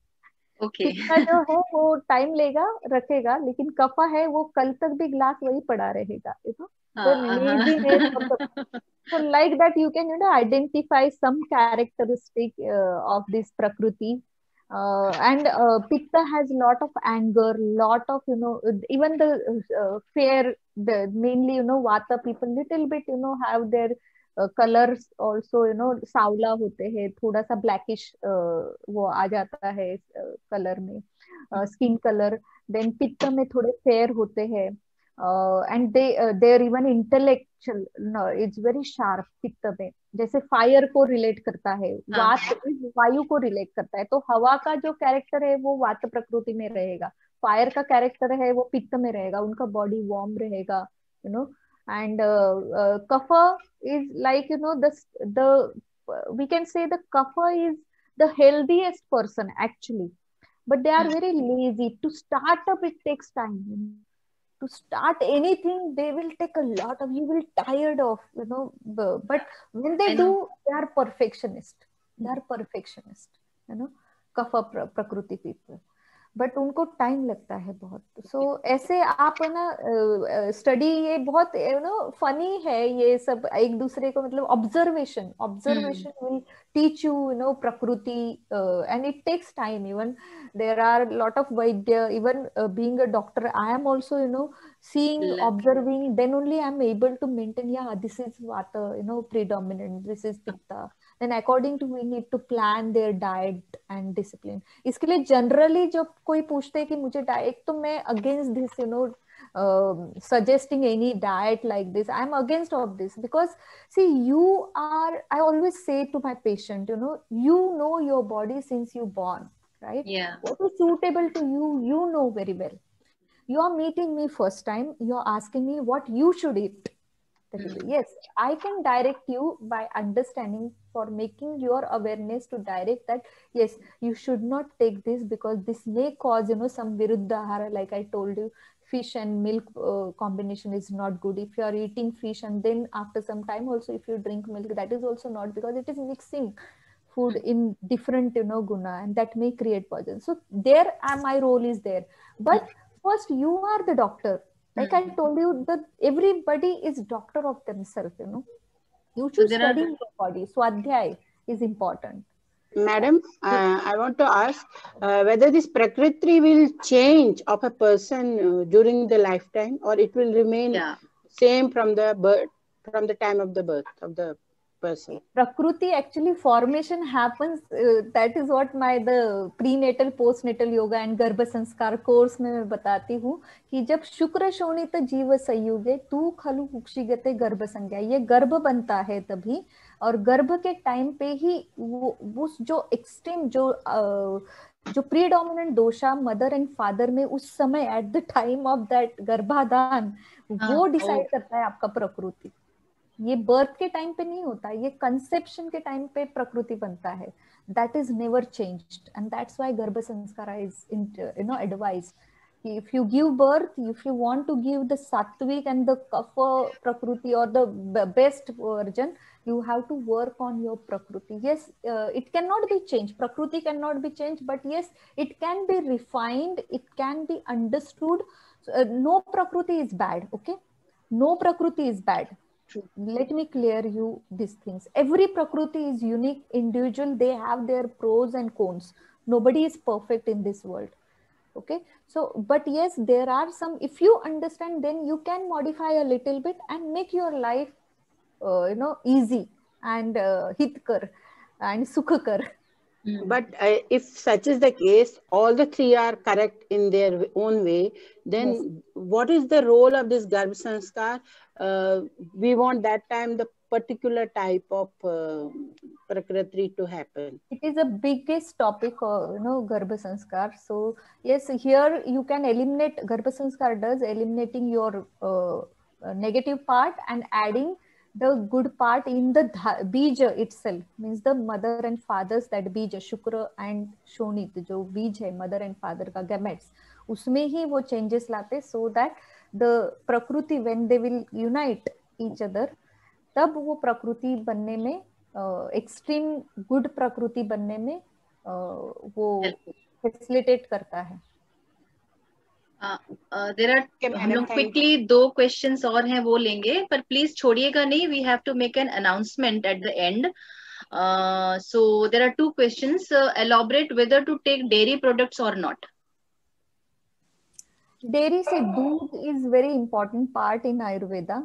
Okay. पित्ता जो है वो टाइम लेगा रखेगा, लेकिन कफा है वो कल तक भी ग्लास वही पड़ा रहेगा. The laziness of the. So like that you can identify some characteristic of this prakriti. And pitta has lot of anger, lot of even the fear. The mainly vata people little bit have their colors also सावला होते हैं, थोड़ा सा blackish वो आ जाता है colour में, skin colour. Then पित्त में थोड़े फेयर होते हैं. And they're even intellectual. No, it's very sharp पित्त में. जैसे फायर को रिलेट करता है, वात वायु को रिलेट करता है, तो हवा का जो कैरेक्टर है वो वात प्रकृति में रहेगा, फायर का कैरेक्टर है वो पित्त में रहेगा, उनका बॉडी वार्म रहेगा. You know and kapha is like the we can say the kapha is the healthiest person actually, but they are very lazy to start up. It takes time. To start anything they will take a lot of, you will tired of but when they I know. do they are perfectionist kapha prakriti people, but उनको time लगता है बहुत. सो ऐसे आप है ना study, ये बहुत फनी है ये सब एक दूसरे को, मतलब observation will teach you Prakriti, and it takes time. Even there are lot of vaidya, even being a doctor I am also seeing, Lovely. observing, then only I'm able to maintain, yeah, this is vata, predominant, this is pitta. Then according to, we need to plan their diet and discipline. इसके लिए generally जब कोई पूछते है कि मुझे diet, तो मैं against this, suggesting any diet like this. I'm against of this, because see, I always say to my patient, you know your body since you born, right? Yeah. What is suitable to you, you know very well. You are meeting me first time, you're asking me what you should eat. Yes, I can direct you by understanding, for making your awareness to direct that, yes, you should not take this because this may cause, some viruddhahara, like I told you, fish and milk combination is not good. If you are eating fish and then after some time also if you drink milk, that is also not, because it is mixing food in different, guna, and that may create poison. So there, my role is there. But first, you are the doctor. Like I told you, that everybody is doctor of themselves, You should study your body. Swadhyay is important. Madam, I want to ask whether this prakriti will change of a person during the lifetime, or it will remain same from the birth, from the time of the birth of the person. Prakriti, actually formation happens, that is what the prenatal postnatal yoga and गर्भ संस्कार course में मैं बताती हूँ कि जब शुक्र शोणित जीव संयुगे तू खलु कुक्षिगते गर्भ संज्ञा, ये गर्भ बनता है तभी, और गर्भ के टाइम पे ही वो जो एक्सट्रीम जो प्रीडोमिनेंट दोषा मदर एंड फादर में उस समय at the time of that गर्भाधान, वो डिसाइड करता है आपका प्रकृति. ये बर्थ के टाइम पे नहीं होता, ये कंसेप्शन के टाइम पे प्रकृति बनता है. That is never changed, and that's why गर्भ संस्कार is advised. If you give birth, if you want to give the sattvic and the kapha prakriti or the best version, you have to work on your prakriti. Yes, it cannot be changed. Prakriti cannot be changed, but yes, it can be refined. It can be understood. No prakriti is bad. Okay, no prakriti is bad. Let me clear you these things. Every prakriti is unique, individual. They have their pros and cons. Nobody is perfect in this world. Okay, so but yes, there are some, if you understand, then you can modify a little bit and make your life easy and hitkar and sukhakar. But if such is the case, all the three are correct in their own way, then what is the role of this Garbh Sanskar? We want that time the particular type of prakriti to happen. It is a biggest topic, Garbh Sanskar. So yes, here you can eliminate, Garbh Sanskar does eliminating your negative part and adding the good part in the bija itself, means the mother and father's, that bija shukra and shonit, जो बीज है mother and father का gametes, उसमें ही वो changes latte, so that the prakriti, when they will unite each other, तब वो प्रकृति बनने में, एक्सट्रीम गुड प्रकृति बनने में वो फैसिलिटेट करता है. देयर आर, हम लोग क्विकली 2 क्वेश्चंस और हैं वो लेंगे, पर प्लीज छोड़िएगा नहीं, we have to make an announcement at the end. So there are 2 questions. Elaborate whether to take dairy products और नॉट. Dairy से दूध is very important part in Ayurveda.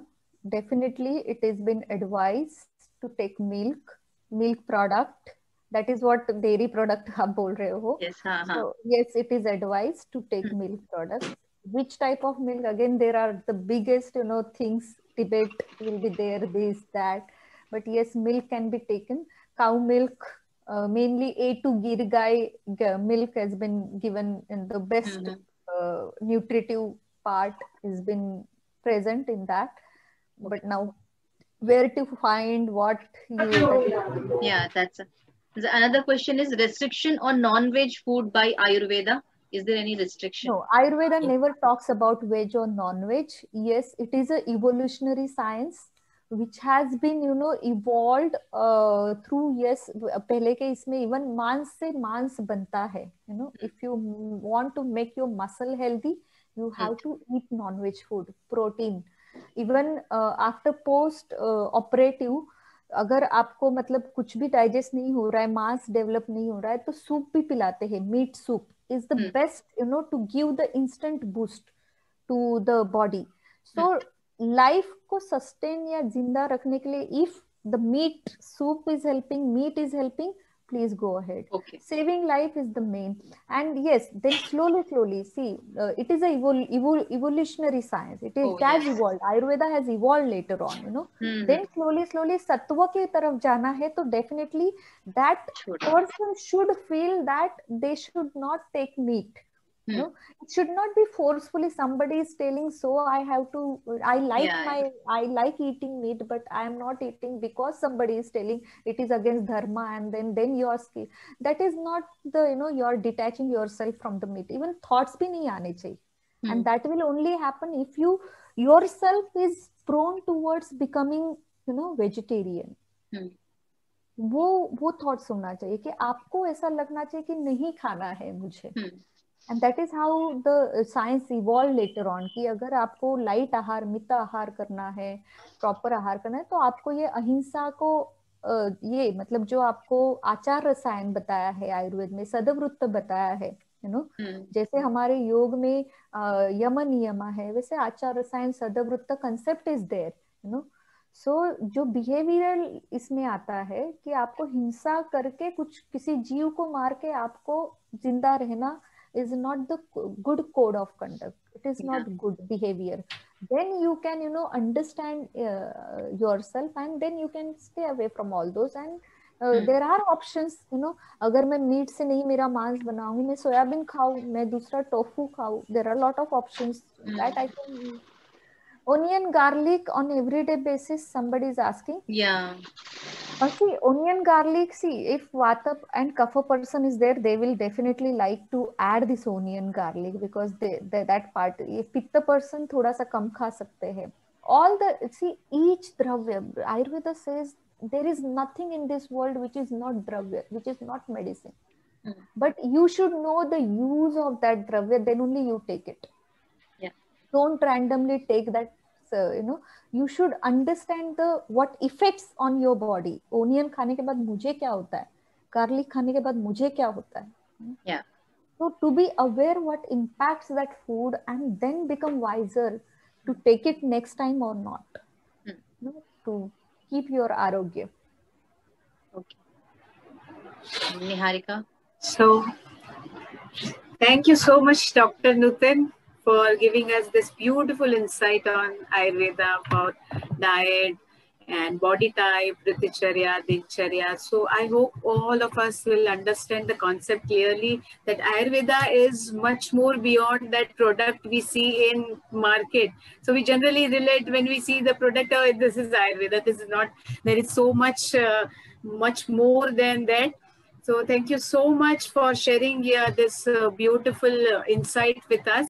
Definitely it has been advised to take milk product. That is what dairy product आप बोल रहे हो. Yes, so yes, it is advised to take milk products. Which type of milk? Again, there are the biggest, things, debate will be there, this, that. But yes, milk can be taken. Cow milk, mainly A2 Gir Gai milk has been given in the best nutritive part has been present in that. But now, where to find what you... Yeah, that's another question. Is restriction on non-veg food by Ayurveda? Is there any restriction? No, Ayurveda never talks about veg or non-veg. Yes, it is a evolutionary science which has been, evolved through, yes, पहले के इसमें even मांस से मांस बनता है. If you want to make your muscle healthy, you have to eat non-veg food, protein. Even after post operative, अगर आपको मतलब कुछ भी डाइजेस्ट नहीं हो रहा है, मांस डेवलप नहीं हो रहा है, तो सूप भी पिलाते हैं. Meat soup is the best, to give the instant boost to the body. So life को sustain या जिंदा रखने के लिए, if the meat soup is helping, meat is helping, please go ahead. Okay. Saving life is the main. And yes, then slowly see, it is a evolutionary science. It has evolved. Ayurveda has evolved later on, you know. Then slowly sattva की तरफ जाना है, तो definitely that person should feel that they should not take meat. No, it should not be forcefully. Somebody is telling, so I like eating meat, but I am not eating because somebody is telling it is against dharma, and then you are scared. That is not the, you know, you are detaching yourself from the meat. Even thoughts bhi nahi aane chahiye. And that will only happen if you yourself is prone towards becoming, you know, vegetarian. वो thoughts होना चाहिए कि आपको ऐसा लगना चाहिए कि नहीं खाना है मुझे. And that is how the science evolved later on, कि अगर आपको लाइट आहार, मित आहार करना है, प्रॉपर आहार करना है, तो आपको ये अहिंसा को ये मतलब जो आपको आचार रसायन बताया है आयुर्वेद में, सदवृत्त बताया है, यू नो, जैसे हमारे योग में यम नियम है, वैसे Achar Rasayana Sadvritta concept is there, you know. So जो बिहेवियरल इसमें आता है कि आपको हिंसा करके कुछ किसी जीव को मार के आपको जिंदा रहना is not the good code of conduct. It is not good behavior. Then you can, you know, understand yourself, and then you can stay away from all those. And there are options, you know. अगर मैं meet से नहीं मेरा मांस बनाऊंगी, मैं soybean खाऊं, मैं दूसरा टोफू खाऊं, there are a lot of options that I can use. Onion, garlic on everyday basis, somebody is asking. Yeah. See, onion, garlic, see, if Vata and Kapha person is there, they will definitely like to add this onion, garlic, because that part, if Pitta person thoda sa kam kha sakte hai. All the, see, each dravya, Ayurveda says there is nothing in this world which is not dravya, which is not medicine. But you should know the use of that dravya, then only you take it. Yeah. Don't randomly take that. You know, you should understand the what effects on your body. Onion खाने के बाद मुझे क्या होता है, garlic खाने के बाद मुझे क्या होता है. Yeah. So to be aware what impacts that food, and then become wiser to take it next time or not. You know, to keep your arogya. Okay. Niharika. So, thank you so much, Dr. Nutan, for giving us this beautiful insight on Ayurveda about diet and body type, Praticharya, Dincharya. So I hope all of us will understand the concept clearly, that Ayurveda is much more beyond that product we see in market. So we generally relate when we see the product, oh, this is Ayurveda, this is not. There is so much, much more than that. So thank you so much for sharing this beautiful insight with us.